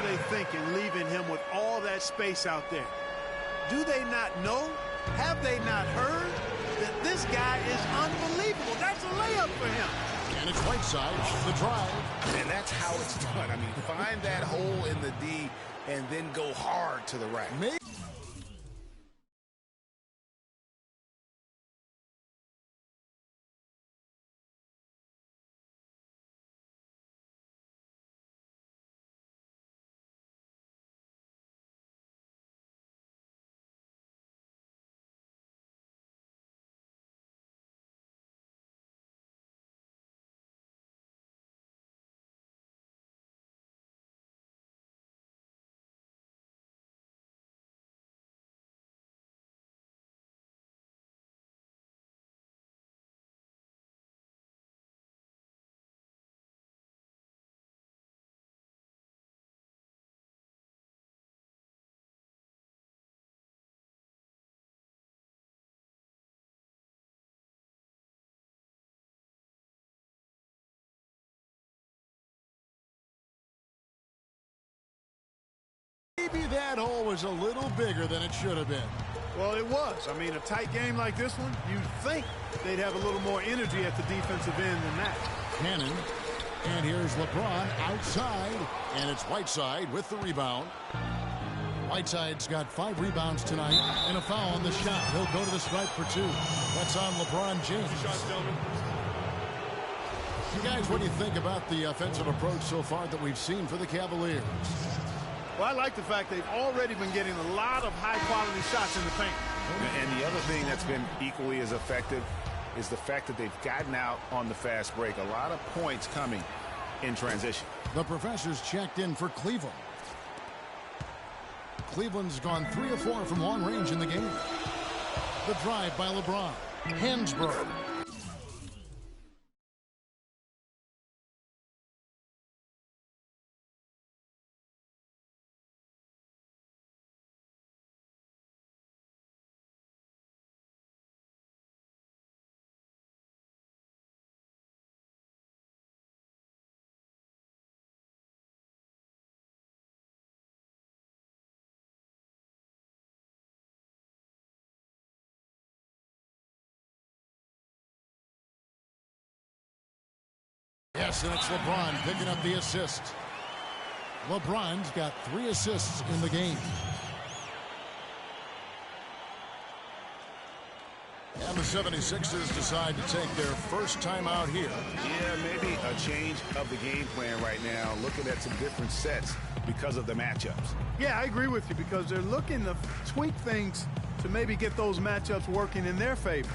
they thinking leaving him with all that space out there? Do they not know? Have they not heard that this guy is unbelievable? That's a layup for him. And it's Whiteside, the drive. And that's how it's done. I mean, find that hole in the D and then go hard to the rack. Maybe that hole was a little bigger than it should have been. Well, it was. I mean, a tight game like this one, you'd think they'd have a little more energy at the defensive end than that. Cannon. And here's LeBron outside. And it's Whiteside with the rebound. Whiteside's got 5 rebounds tonight and a foul on the shot. He'll go to the stripe for 2. That's on LeBron James. You guys, what do you think about the offensive approach so far that we've seen for the Cavaliers? Well, I like the fact they've already been getting a lot of high-quality shots in the paint. And the other thing that's been equally as effective is the fact that they've gotten out on the fast break. A lot of points coming in transition. The professor's checked in for Cleveland. Cleveland's gone 3 of 4 from long range in the game. The drive by LeBron. Hansbrough. Yes, and it's LeBron picking up the assist. LeBron's got 3 assists in the game. And the 76ers decide to take their first time out here. Yeah, maybe a change of the game plan right now, looking at some different sets because of the matchups. Yeah, I agree with you because they're looking to tweak things to maybe get those matchups working in their favor.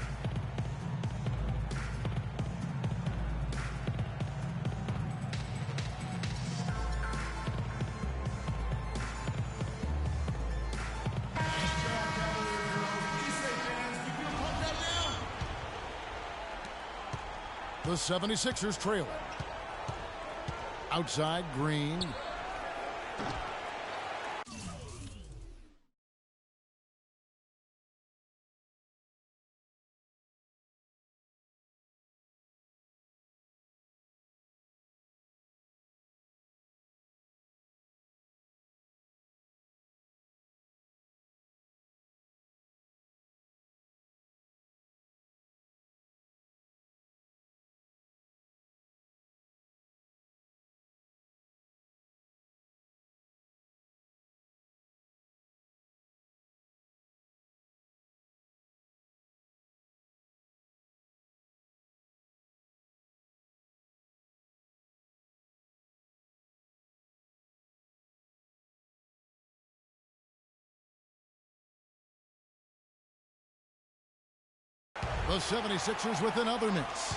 The 76ers trailing. Outside, Green. The 76ers with another miss.